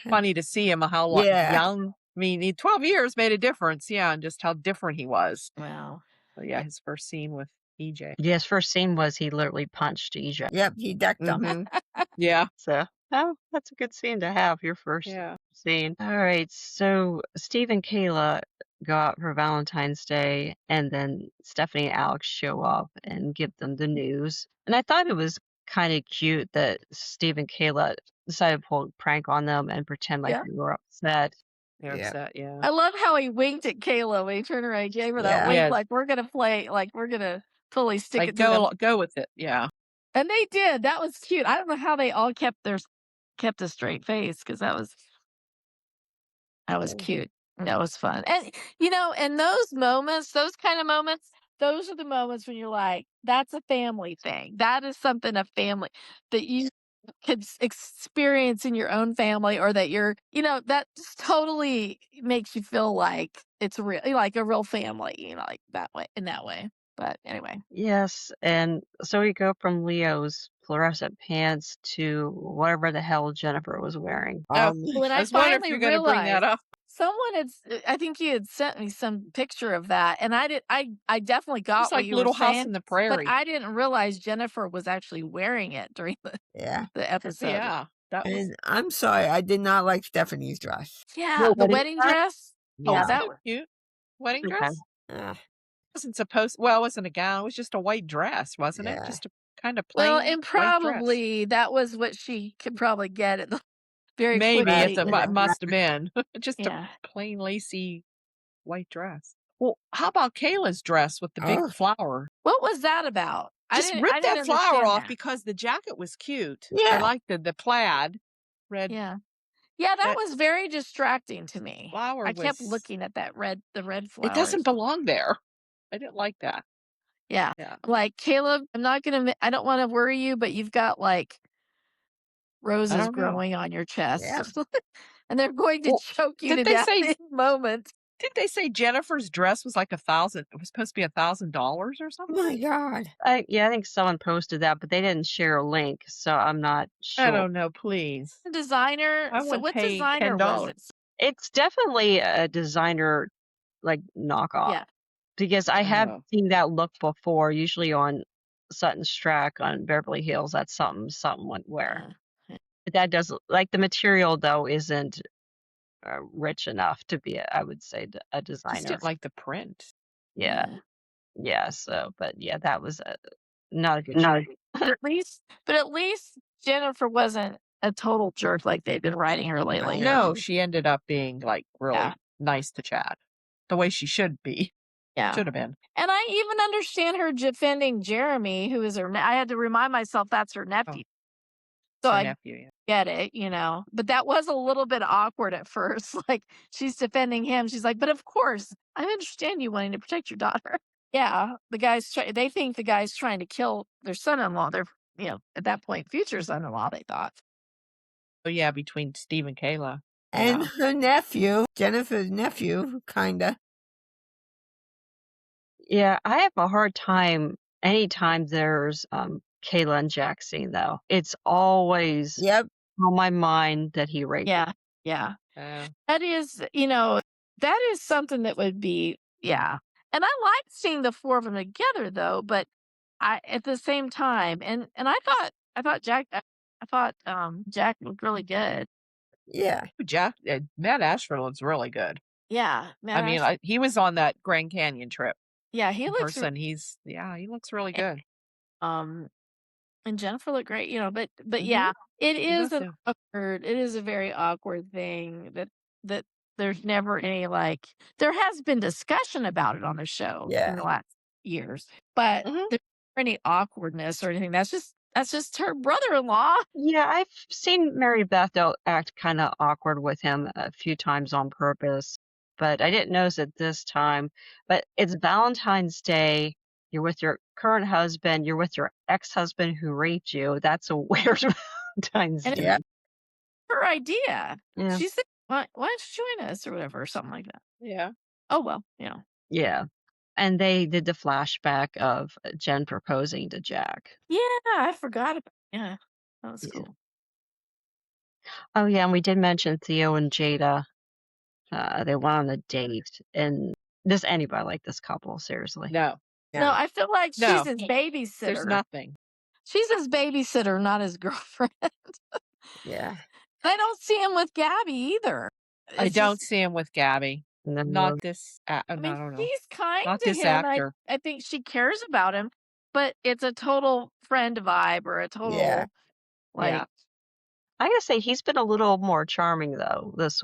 funny to see him how young. I mean, 12 years made a difference, and just how different he was. Wow. So, yeah, his first scene with EJ. Yeah, his first scene was he literally punched EJ. Yep, he decked him. Mm-hmm. Yeah. So, that's a good scene to have, your first scene. All right, so Steve and Kayla go out for Valentine's Day, and then Stephanie and Alex show up and give them the news. And I thought it was kind of cute that Steve and Kayla decided to pull a prank on them and pretend like they were upset. They're upset, yeah. I love how he winked at Kayla when he turned around and gave her that wink, like we're gonna play, like we're gonna totally stick it to them. Go with it, yeah. And they did. That was cute. I don't know how they all kept a straight face, because that was cute. That was fun. And and those moments, those kind of moments, those are the moments when you're like, that's a family thing. That is something a family that you could experience in your own family, or that you're, that just totally makes you feel like it's real, like a real family, like that way, in that way. But anyway. Yes, and so we go from Leo's fluorescent pants to whatever the hell Jennifer was wearing. When I was wondering if you're going to bring that up. Someone I think you had sent me some picture of that, and I definitely got it's like what you Little were saying, House in the Prairie. but I didn't realize Jennifer was actually wearing it during the episode. Yeah, that was. And I'm sorry, I did not like Stephanie's dress. Yeah, the wedding dress. Yeah, that was cute. Wedding dress. Uh, Wasn't supposed. Well, it wasn't a gown. It was just a white dress, wasn't it? Just a kind of plain. well, and probably that was what she could probably get at the very maybe quickly. it must have been just a plain lacy white dress. Well, how about Kayla's dress with the big flower? What was that about? Just rip that flower off because the jacket was cute. Yeah. I liked the plaid red. Yeah. Yeah, that was very distracting to me. I kept looking at the red flowers. It doesn't belong there. I didn't like that. Yeah. Like, Caleb, I don't want to worry you, but you've got like roses growing on your chest. Yeah. And they're going to choke you to death in a moment. Did they say Jennifer's dress was like $1,000? It was supposed to be $1,000 or something? Oh my God. I think someone posted that, but they didn't share a link, so I'm not sure. I don't know, please. Designer. I would what pay designer $10. was it? It's definitely a designer like knockoff. Yeah. Because I have seen that look before, usually on Sutton Strack on Beverly Hills. That's something someone would wear. But that doesn't, like, the material though isn't rich enough to be, I would say, a designer. Just didn't like the print. Yeah. So, but yeah, that was not a good choice. But at least Jennifer wasn't a total jerk like they've been writing her lately. No, she ended up being like really nice to Chad, the way she should be. Yeah. Should have been. And I even understand her defending Jeremy, who is her. I had to remind myself that's her nephew. So I get it, But that was a little bit awkward at first. Like, she's defending him. She's like, but of course, I understand you wanting to protect your daughter. Yeah, they think the guy's trying to kill their son-in-law. Their, at that point, future son-in-law, they thought. Oh, yeah, between Steve and Kayla. And her nephew, Jennifer's nephew, kind of. Yeah, I have a hard time anytime there's Kayla and Jack scene, though. It's always Yep. on my mind that he raped. Yeah. Yeah. Uh, That is, that is something that would be, yeah. And I liked seeing the four of them together though, but at the same time, and I thought Jack looked really good. Yeah. Jack, Matt Ashford's really good. Yeah. I mean, he was on that Grand Canyon trip. Yeah, he In looks person. He looks really good. and Jennifer looked great, but Mhm. yeah, it They is both do. it is a very awkward thing that there's never any there has been discussion about it on the show in Yeah. the last years, but Mhm. there's never any awkwardness or anything. That's just her brother-in-law. Yeah, I've seen Mary Beth act kind of awkward with him a few times on purpose, but I didn't notice it this time. But it's Valentine's Day. You're with your current husband. You're with your ex-husband who raped you. That's a weird Valentine's And Day. Yeah. her idea. Yeah. She said, why don't you join us or whatever, or something like that. Yeah. Oh, well, Yeah. And they did the flashback of Jen proposing to Jack. Yeah, I forgot about Yeah, that was Yeah. cool. Oh, yeah, and we did mention Theo and Jada. They went on a date. And does anybody like this couple? Seriously. No. No, I feel like she's No. his babysitter. There's nothing. She's his babysitter, not his girlfriend. Yeah. I don't see him with Gabi either. I It's don't just- see him with Gabi. No. Not this. I I mean, don't know. he's kind Not to this him. actor. I think she cares about him, but it's a total friend vibe or a total Yeah. Yeah. I gotta say, he's been a little more charming, though, this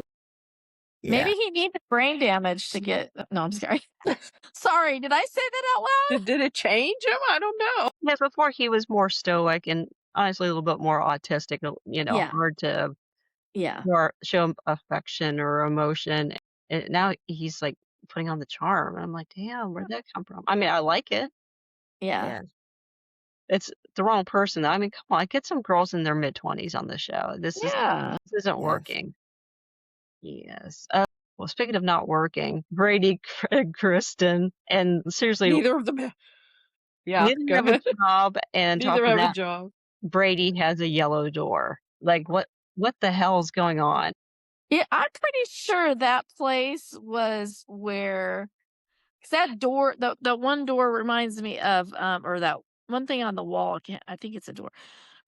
Yeah. Maybe he needed brain damage to get. No, I'm sorry. Sorry, did I say that out loud? Did it change him? I don't know. Yeah, before he was more stoic and honestly a little bit more autistic, Yeah. hard to Yeah. show affection or emotion. And now he's like putting on the charm. And I'm like, damn, where'd that come from? I mean, I like it. Yeah. Yeah. It's the wrong person. Though. I mean, come on, get some girls in their mid-20s on the show. This isn't Yes. working. Yes. Well, speaking of not working, Brady and Kristen, and seriously, Neither of them. Yeah. neither Go have a ahead. job, and top Neither of have a that, job. Brady has a yellow door. Like, what the hell's going on? Yeah, I'm pretty sure that place was where, 'cause that door, the one door reminds me of, or that one thing on the wall, I think it's a door,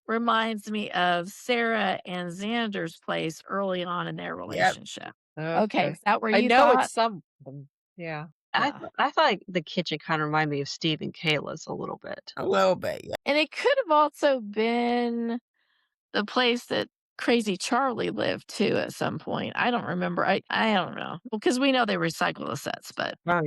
reminds me of Sarah and Xander's place early on in their Yep. relationship. Okay, Okay. is that where I you know thought? it's some. Yeah. I Yeah. I thought like the kitchen kind of reminded me of Steve and Kayla's a little bit. A little bit. Yeah. And it could have also been the place that Crazy Charlie lived too at some point. I don't remember. I don't know. Because we know they recycle the sets, but Oh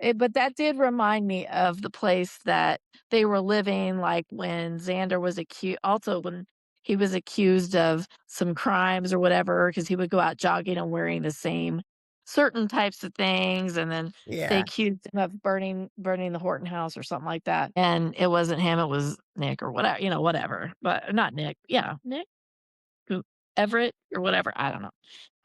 yeah. but that did remind me of the place that they were living, like when Xander was accused, also when he was accused of some crimes or whatever, because he would go out jogging and wearing the same certain types of things, and then they Yeah. accused him of burning the Horton house or something like that. And it wasn't him, it was Nick or whatever, whatever. But not Nick. Yeah, Nick. Everett or whatever. I don't know.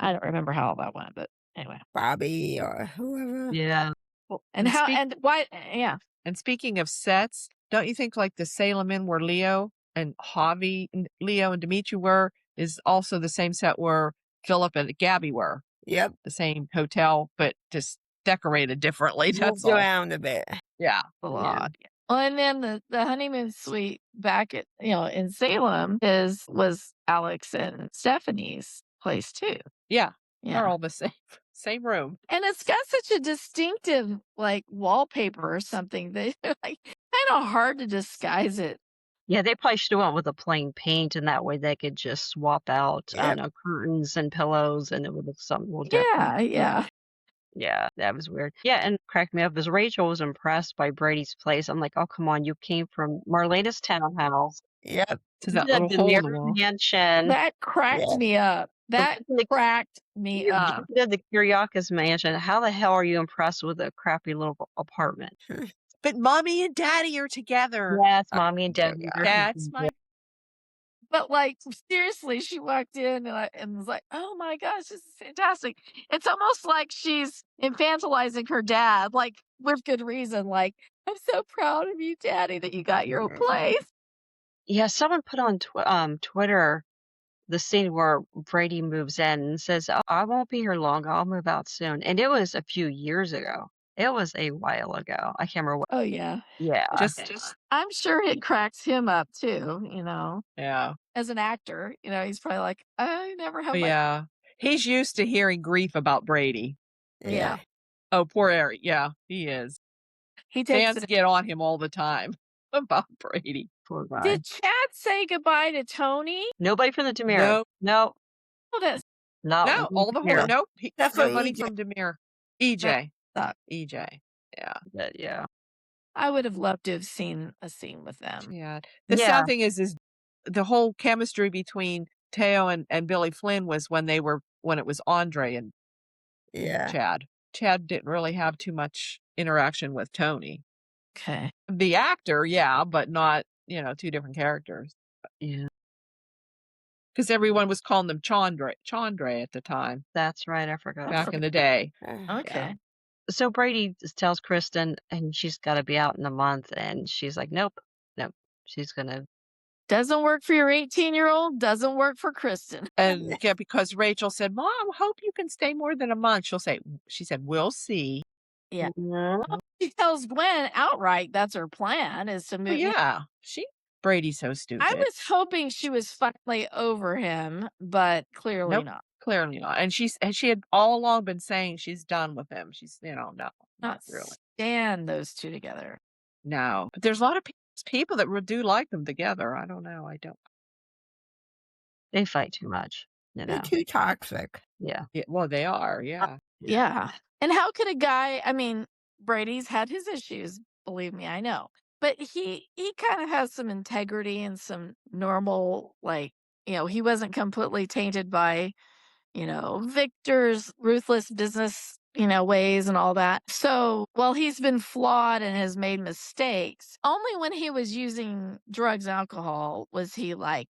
I don't remember how all that went, but anyway. Bobby or whoever. Yeah. Well, And how and why? Yeah. And speaking of sets, don't you think like the Salem Inn where Leo and Leo and Dimitri were is also the same set where Philip and Gabi were? Yep. The same hotel, but just decorated differently. That's Moved all. around a bit. Yeah. A Yeah. lot. Well, and then the honeymoon suite back at in Salem was Alex and Stephanie's place too. Yeah. They're Yeah. all the same room. And it's got such a distinctive like wallpaper or something that like kind of hard to disguise it. Yeah, they probably should have went with a plain paint, and that way they could just swap out, I Yep. don't know, curtains and pillows, and it would look something a little different. Yeah, yeah. Yeah, that was weird. Yeah, and cracked me up as Rachel was impressed by Brady's place. I'm like, oh, come on, you came from Marlena's townhouse Yep. To to that the little hole in the Demir wall. mansion, That cracked Yeah. me up. That the cracked me you up. did the Kyriakis mansion. How the hell are you impressed with a crappy little apartment? But mommy and daddy are together. Yes, mommy and dad. Yeah. That's my. But like seriously, she walked in and was like, "Oh my gosh, this is fantastic!" It's almost like she's infantilizing her dad, like with good reason. Like I'm so proud of you, Daddy, that you got your own place. Yeah, someone put on Twitter the scene where Brady moves in and says, "Oh, I won't be here long. I'll move out soon." And it was a few years ago. It was a while ago. I can't remember what. Oh, yeah. Yeah. Just I'm sure it cracks him up too, yeah. as an actor. He's probably like, I never have my. Yeah. He's used to hearing grief about Brady. Yeah. Oh, poor Eric. Yeah, he is. He takes Fans it. get on him all the time about Brady. Poor guy. Did Chad say goodbye to Tony? Nobody from the Demir. No, Oh, that's Not no, one all the Demir. whole nope. That's what Nobody EJ from Demir. EJ. sucked. EJ. Yeah. But yeah. I would have loved to have seen a scene with them. Yeah. The Yeah. sad thing is the whole chemistry between Theo and Billy Flynn was when it was Andre and Yeah. Chad. Chad didn't really have too much interaction with Tony. Okay. The actor, yeah, but not, two different characters. Yeah. Because everyone was calling them Chandre at the time, That's right. I forgot. back in the day. Okay. So Brady tells Kristen, and she's got to be out in a month, and she's like, "Nope. She's gonna." Doesn't work for your 18-year-old. Doesn't work for Kristen. And yeah, because Rachel said, "Mom, hope you can stay more than a month." She said, "We'll see." Yeah. "No." She tells Gwen outright that's her plan is to Well, move. yeah, Brady's so stupid. I was hoping she was finally over him, but clearly Nope. not. Clearly not. And she had all along been saying she's done with him. She's, no, not really. Stand those two together. No. But there's a lot of people that do like them together. I don't know. I don't. They fight too much. They're too toxic. Yeah. Yeah, well, they are. Yeah. Yeah. And how could a guy, Brady's had his issues, believe me, I know. But he kind of has some integrity and some normal, he wasn't completely tainted by, Victor's ruthless business, ways and all that. So while he's been flawed and has made mistakes, only when he was using drugs and alcohol was he like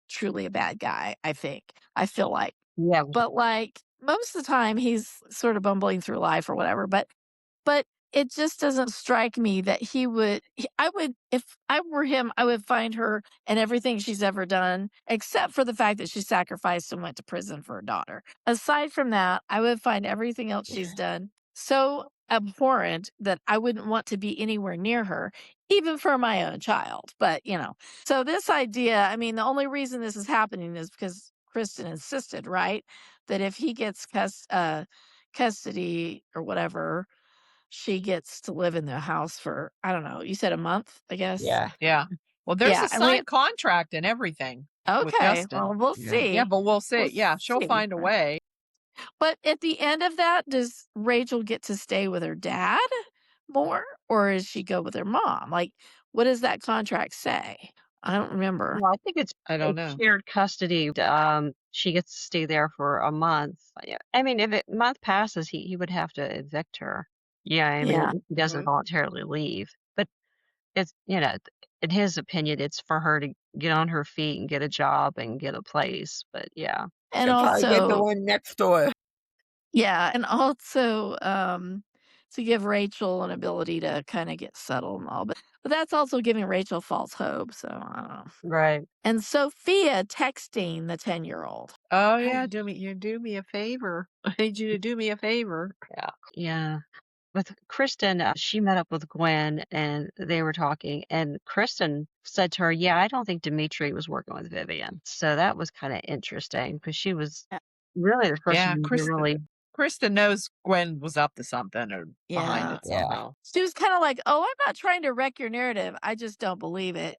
truly a bad guy, I think. I feel like. Yeah. But most of the time he's sort of bumbling through life or whatever. But it just doesn't strike me that if I were him, I would find her and everything she's ever done, except for the fact that she sacrificed and went to prison for her daughter. Aside from that, I would find everything else she's done so abhorrent that I wouldn't want to be anywhere near her, even for my own child. But, so this idea, the only reason this is happening is because Kristen insisted, right? That if he gets custody or whatever, she gets to live in the house for, I don't know, you said a month, I guess? Yeah. Yeah. Well, there's Yeah, a signed contract and everything. With Okay, Justin. well, we'll Yeah. see. Yeah, but we'll see. We'll Yeah, she'll see. find a way. But at the end of that, does Rachel get to stay with her dad more, or does she go with her mom? What does that contract say? I don't remember. Well, I think it's I don't know. shared custody. She gets to stay there for a month. Yeah. If a month passes, he would have to evict her. Yeah. Yeah. He doesn't voluntarily leave. But it's, in his opinion, it's for her to get on her feet and get a job and get a place. But yeah. And She'll probably get the also, one next door. yeah, and also to give Rachel an ability to kind of get settled and all, but that's also giving Rachel false hope. So I don't know. Right. And Sophia texting the 10-year-old. Oh yeah, do me a favor. I need you to do me a favor. Yeah. Yeah. With Kristen, she met up with Gwen and they were talking, and Kristen said to her, "Yeah, I don't think Dimitri was working with Vivian." So that was kind of interesting because she was really the person who really. Kristen knows Gwen was up to something or behind it Yeah. somehow. She was kind of like, "Oh, I'm not trying to wreck your narrative. I just don't believe it."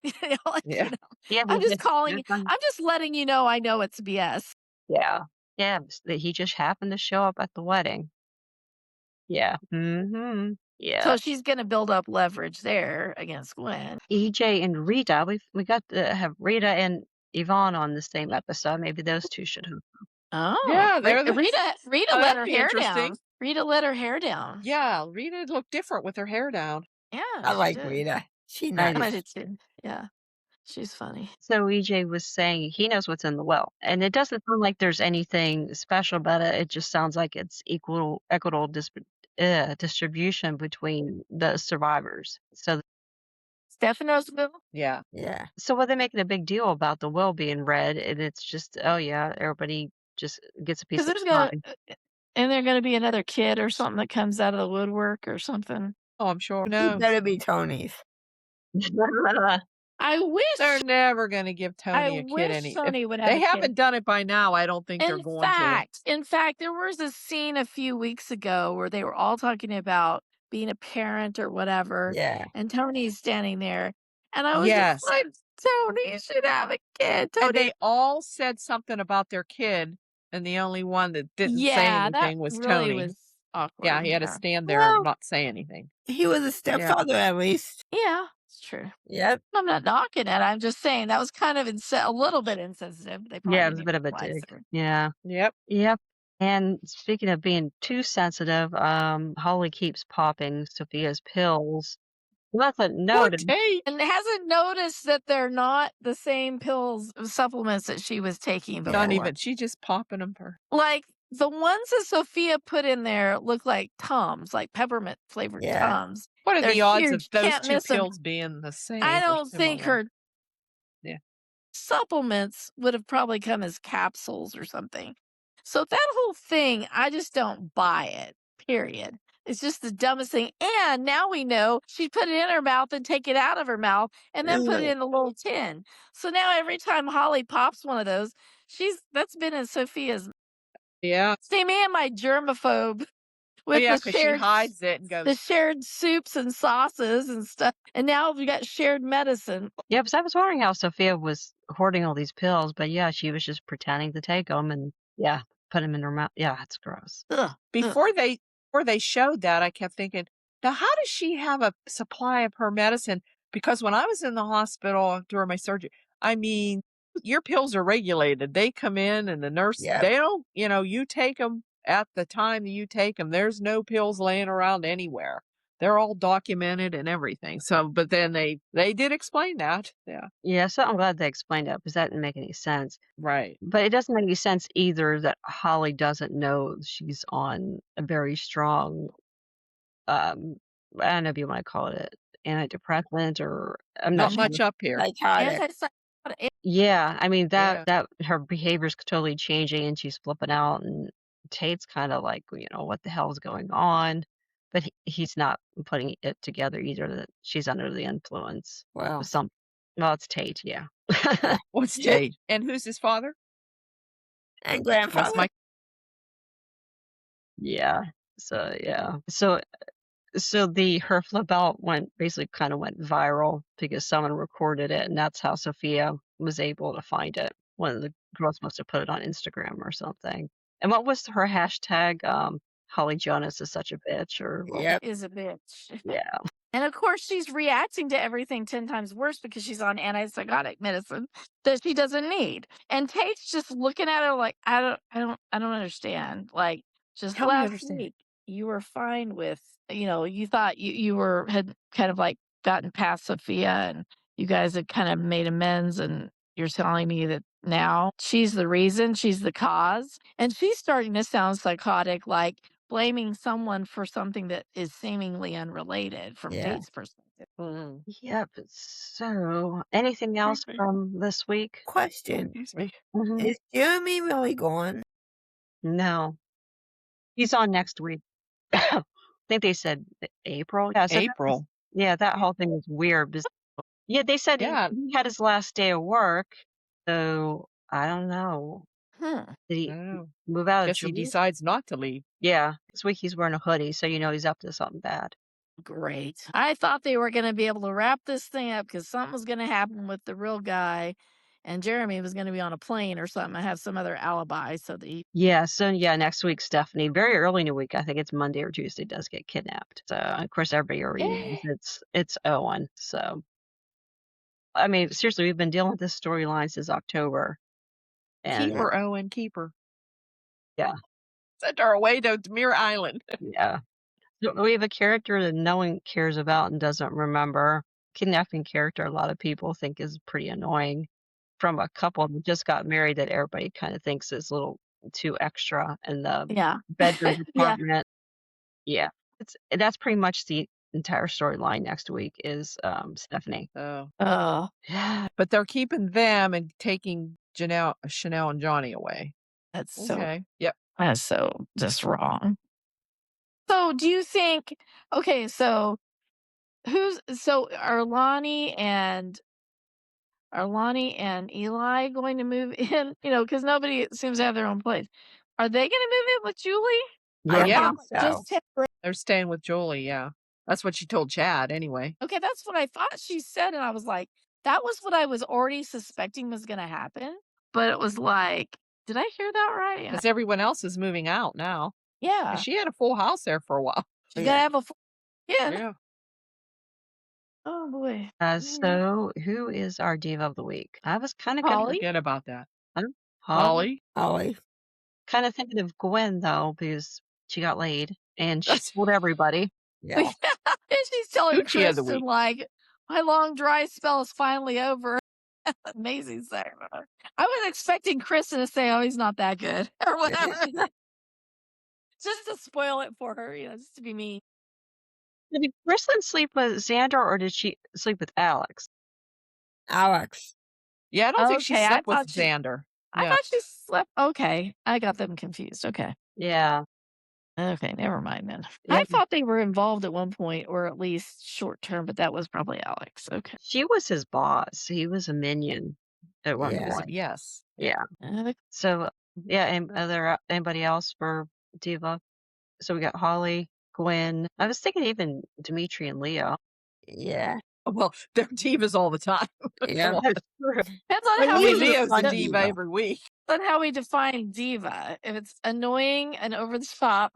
Yeah. Yeah, I'm just calling. I'm just letting you know I know it's BS. Yeah, yeah. That he just happened to show up at the wedding. Yeah. Mm-hmm. Yeah. So she's going to build up leverage there against Gwen. EJ and Rita. We got to have Rita and Yvonne on the same episode. Maybe those two should have. Oh, Yeah, Rita let that'd her be hair interesting. down. Rita let her hair down. Yeah, Rita looked different with her hair down. Yeah, I she like did. Rita. She I nice. I did too. Yeah, she's funny. So EJ was saying he knows what's in the will, and it doesn't sound like there's anything special about it. It just sounds like it's equitable distribution between the survivors. So Stephanos will. Yeah. Yeah. so what they making a big deal about the will being read, and it's just, oh yeah, everybody just gets a piece Because of there's the gonna pie. and there's gonna be another kid or something that comes out of the woodwork or something. Oh, I'm sure. It No, better be Tony's. I wish they're never going to give I Tony a kid wish any. If Tony would have they a kid. haven't done it by now, I don't think they're going to. In fact, there was a scene a few weeks ago where they were all talking about being a parent or whatever, Yeah. and Tony's standing there, and I was Yes. just like, Tony should have a kid. And Tony, they all said something about their kid, and the only one that didn't say yeah, that anything was really Tony. was awkward. Yeah, he had to Yeah. stand there and Well, not say anything. he was a stepfather at least. Yeah, it's true. Yep. I'm not knocking it. I'm just saying that was kind of a little bit insensitive. They probably Yeah, it was a didn't bit of a realize dig. it. Yeah. Yep. Yep. And speaking of being too sensitive, Holly keeps popping Sophia's pills. Nothing Poor noted. Tate. And hasn't noticed that they're not the same pills, supplements that she was taking before. Not even. She just popping them for. Like the ones that Sophia put in there look like Tums, like peppermint flavored Yeah. Tums. What are They're the odds of huge. those Can't two miss 'em. pills being the same? I or don't think similar? her Yeah. supplements would have probably come as capsules or something. So that whole thing, I just don't buy it. Period. It's just the dumbest thing. And now we know she put it in her mouth and take it out of her mouth and then put it in a little tin. So now every time Holly pops one of those, that's been in Sophia's. Yeah. See me and my germaphobe Oh, with yeah, the because she shared hides it and the goes, shared soups and sauces and stuff. And now we got shared medicine. Yeah, because I was wondering how Sophia was hoarding all these pills, but yeah, she was just pretending to take them and yeah, put them in her mouth. Yeah, it's gross. Ugh. before they showed that, I kept thinking, now how does she have a supply of her medicine? Because when I was in the hospital during my surgery, I mean, your pills are regulated. They come in and the nurse, Yep. they don't, you take them at the time that you take them. There's no pills laying around anywhere. They're all documented and everything. So, but then they did explain that. Yeah. Yeah, so I'm glad they explained that because that didn't make any sense. Right. But it doesn't make any sense either that Holly doesn't know she's on a very strong, I don't know if you want to call it antidepressant or I'm not Not sure. much up here. Psychotic. Antipsychotic. Yeah, I mean Yeah. that her behavior's totally changing and she's flipping out and Tate's kind of like, what the hell is going on? But he's not putting it together either that she's under the influence Well. of some. Well, it's Tate, yeah. What's Tate? And who's his father? And That's grandfather. my. Yeah. So yeah. So her flip out basically kind of went viral because someone recorded it and that's how Sophia was able to find it. One of the girls must have put it on Instagram or something. And what was her hashtag? Holly Jonas is such a bitch or what? Yep. Is a bitch. Yeah. And of course, she's reacting to everything 10 times worse because she's on antipsychotic medicine that she doesn't need. And Tate's just looking at her like, I don't understand. Like, just Help me last understand. week, you were fine with, you thought you had kind of like gotten past Sophia and you guys had kind of made amends. And you're telling me that now she's the reason, she's the cause. And she's starting to sound psychotic, like blaming someone for something that is seemingly unrelated from Yeah. Tate's perspective. Mm. Yep. So anything else Okay. from this week? Question. Excuse me. Mhm. Is Jeremy really gone? No. He's on next week. I think they said April. Yeah, so April. yeah, that whole thing was weird. Yeah, they said Yeah. he had his last day of work, so I don't know. Hmm. Did I he don't know. move out of Guess he Julie? decides not to leave. Yeah, this week he's wearing a hoodie, so he's up to something bad. Great. I thought they were going to be able to wrap this thing up because something was going to happen with the real guy, and Jeremy was going to be on a plane or something. I have some other alibi so that he. Yeah, so yeah, next week Stephanie, very early in the week, I think it's Monday or Tuesday, does get kidnapped. So of course everybody already knows it's Owen. So I mean, seriously, we've been dealing with this storyline since October. And Keep her, Owen, keep her. yeah. Send her away to Demir Island. Yeah. So we have a character that no one cares about and doesn't remember. Kidnapping character a lot of people think is pretty annoying from a couple that just got married that everybody kind of thinks is a little too extra in the Yeah. bedroom Yeah. department. Yeah. That's pretty much the entire storyline next week is Stephanie. Oh. Yeah. But they're keeping them and taking Chanel and Johnny away. That's so Okay. Yep. that's so just wrong. So do you think so are Lonnie and Eli going to move in? Because nobody seems to have their own place. Are they gonna move in with Julie? I Yeah. think so. Just temporary. They're staying with Julie, yeah. That's what she told Chad anyway. Okay, that's what I thought she said, and I was like, that was what I was already suspecting was gonna happen. But it was like, did I hear that right? Because everyone else is moving out now. Yeah. She had a full house there for a while. She's gotta have a full kid. Yeah. Oh boy. So who is our diva of the week? I was kind of Holly? Forget about that. Holly. Ollie. Kind of thinking of Gwen though, because she got laid and she That's- told everybody. Yeah. And she's telling Gucci of the Kristen week. like, my long dry spell is finally over. Amazing Sarah. I was expecting Kristen to say, "Oh, he's not that good," or whatever, just to spoil it for her, just to be mean. Did Kristen sleep with Xander or did she sleep with Alex? Alex. Yeah, I don't think she Okay, I slept with thought she- Xander. I No. thought she slept. Okay, I got them confused. Okay. Yeah. Okay, never mind then. Yeah. I thought they were involved at one point, or at least short term, but that was probably Alex. Okay. She was his boss. He was a minion at one Yeah. point. Yes. Yeah. So yeah, and anybody else for diva? So we got Holly, Gwen. I was thinking even Dimitri and Leo. Yeah. Well, they're divas all the time. Yeah. That's true. Depends on But how Leo's we a Leo's fun a define diva every week. diva. If it's annoying and over the top,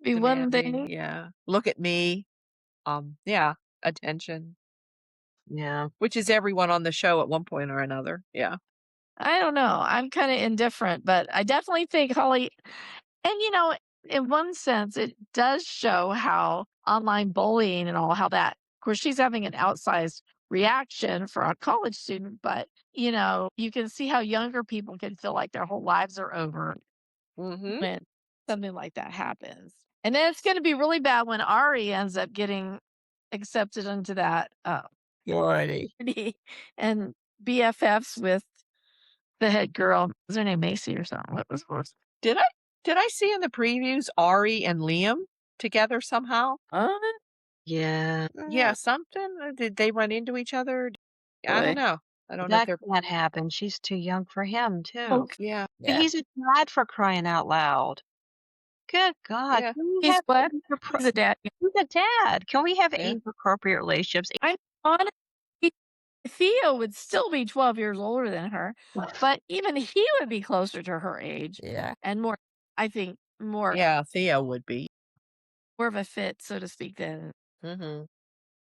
be one Demanding, thing. yeah. Look at me. Yeah. Attention. Yeah. Which is everyone on the show at one point or another. Yeah. I don't know. I'm kind of indifferent, but I definitely think Holly, and in one sense, it does show how online bullying and all, how that, of course, she's having an outsized reaction for a college student, but you can see how younger people can feel like their whole lives are over Mm-hmm. when something like that happens. And then it's going to be really bad when Ari ends up getting accepted into that Already. and BFFs with the head girl. Was her name Macy or something? What was hers? Did I see in the previews Ari and Liam together somehow? Yeah. Yeah, something. Did they run into each other? I Boy. don't know. I don't know That if they're. can't happen. She's too young for him too. Okay. Yeah. Yeah. He's a dad for crying out loud. Good God. Yeah. Can we He's have what? age-appro- He's a dad. He's a dad. Can we have Yeah. age-appropriate relationships? I'm honest. Theo would still be 12 years older than her, but even he would be closer to her age Yeah. and more, I think, more Yeah, Theo would be. more of a fit, so to speak, than Mm-hmm.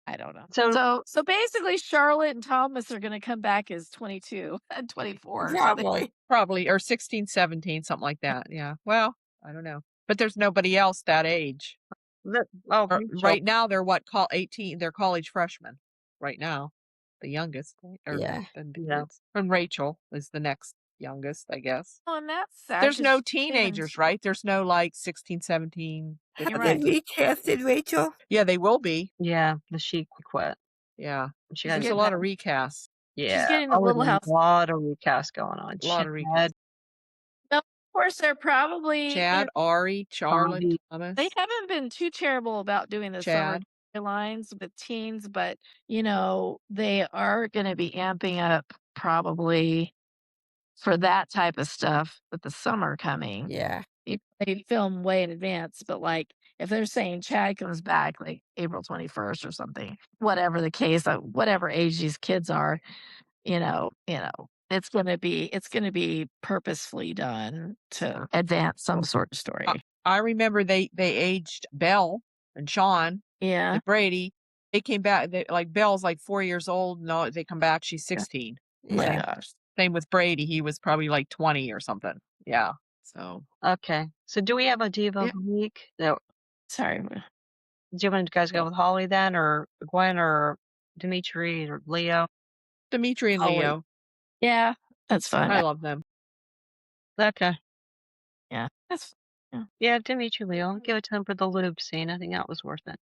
I don't know. So So basically, Charlotte and Thomas are going to come back as 22 and 24. or something. Probably. Probably, or 16, 17, something like that. Yeah. Well, I don't know. But there's nobody else that age. Right now, they're 18. They're college freshmen right now. The youngest. Yeah. And Rachel is the next youngest, I guess. Oh, and that's sad. There's 'cause no she came in teenagers, right? There's no like 16, 17. Have You're they right. recasted Rachel? Yeah, they will be. yeah, the she quit. Yeah. She There's got a lot of recasts. yeah. getting the oh, Little there's House. A lot of recast going on. A lot of Chad, recasts. Of course, they're probably Chad, Ari, Charlotte, Bobby. Thomas. they haven't been too terrible about doing the summer Chad. lines with teens, but they are going to be amping up probably for that type of stuff with the summer coming. Yeah. They film way in advance, but like if they're saying Chad comes back like April 21st or something, whatever the case, whatever age these kids are, it's going to be purposefully done to advance some sort of story. I remember they aged Belle and Sean Yeah. and Brady. They came back. Belle's like 4 years old. No, they come back. She's 16. Oh my Yeah. gosh. Same with Brady. He was probably like 20 or something. Yeah. So Okay. So do we have a diva of Yeah. the week? No. Sorry. Do you want to guys go with Holly then, or Gwen, or Dimitri, or Leo? Dimitri and Holly. Leo. Yeah, that's fine. I love them. Okay. Yeah, that's Yeah, Dimitri, I'll give it to him for the lube scene. I think that was worth it.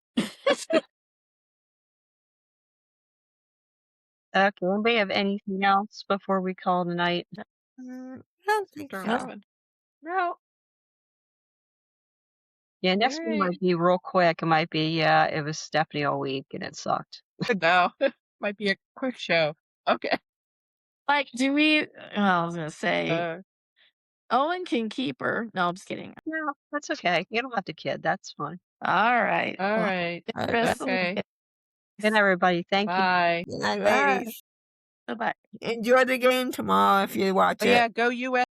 Okay, anybody have anything else before we call tonight? I don't think Start so. moving. No. Yeah, next one Alright. might be real quick. It might be, yeah, it was Stephanie all week and it sucked. No. Might be a quick show. Okay. Like, do we? I was gonna say Uh, Owen can keep her. No, I'm just kidding. No, that's okay. You don't have to kid. That's fine. All right. Well, alright. All right, Chris, Okay. Good night, everybody. Thank you. Bye. good night, Bye. ladies. Bye-bye. Enjoy the game tomorrow if you're Oh, watching. yeah, go US.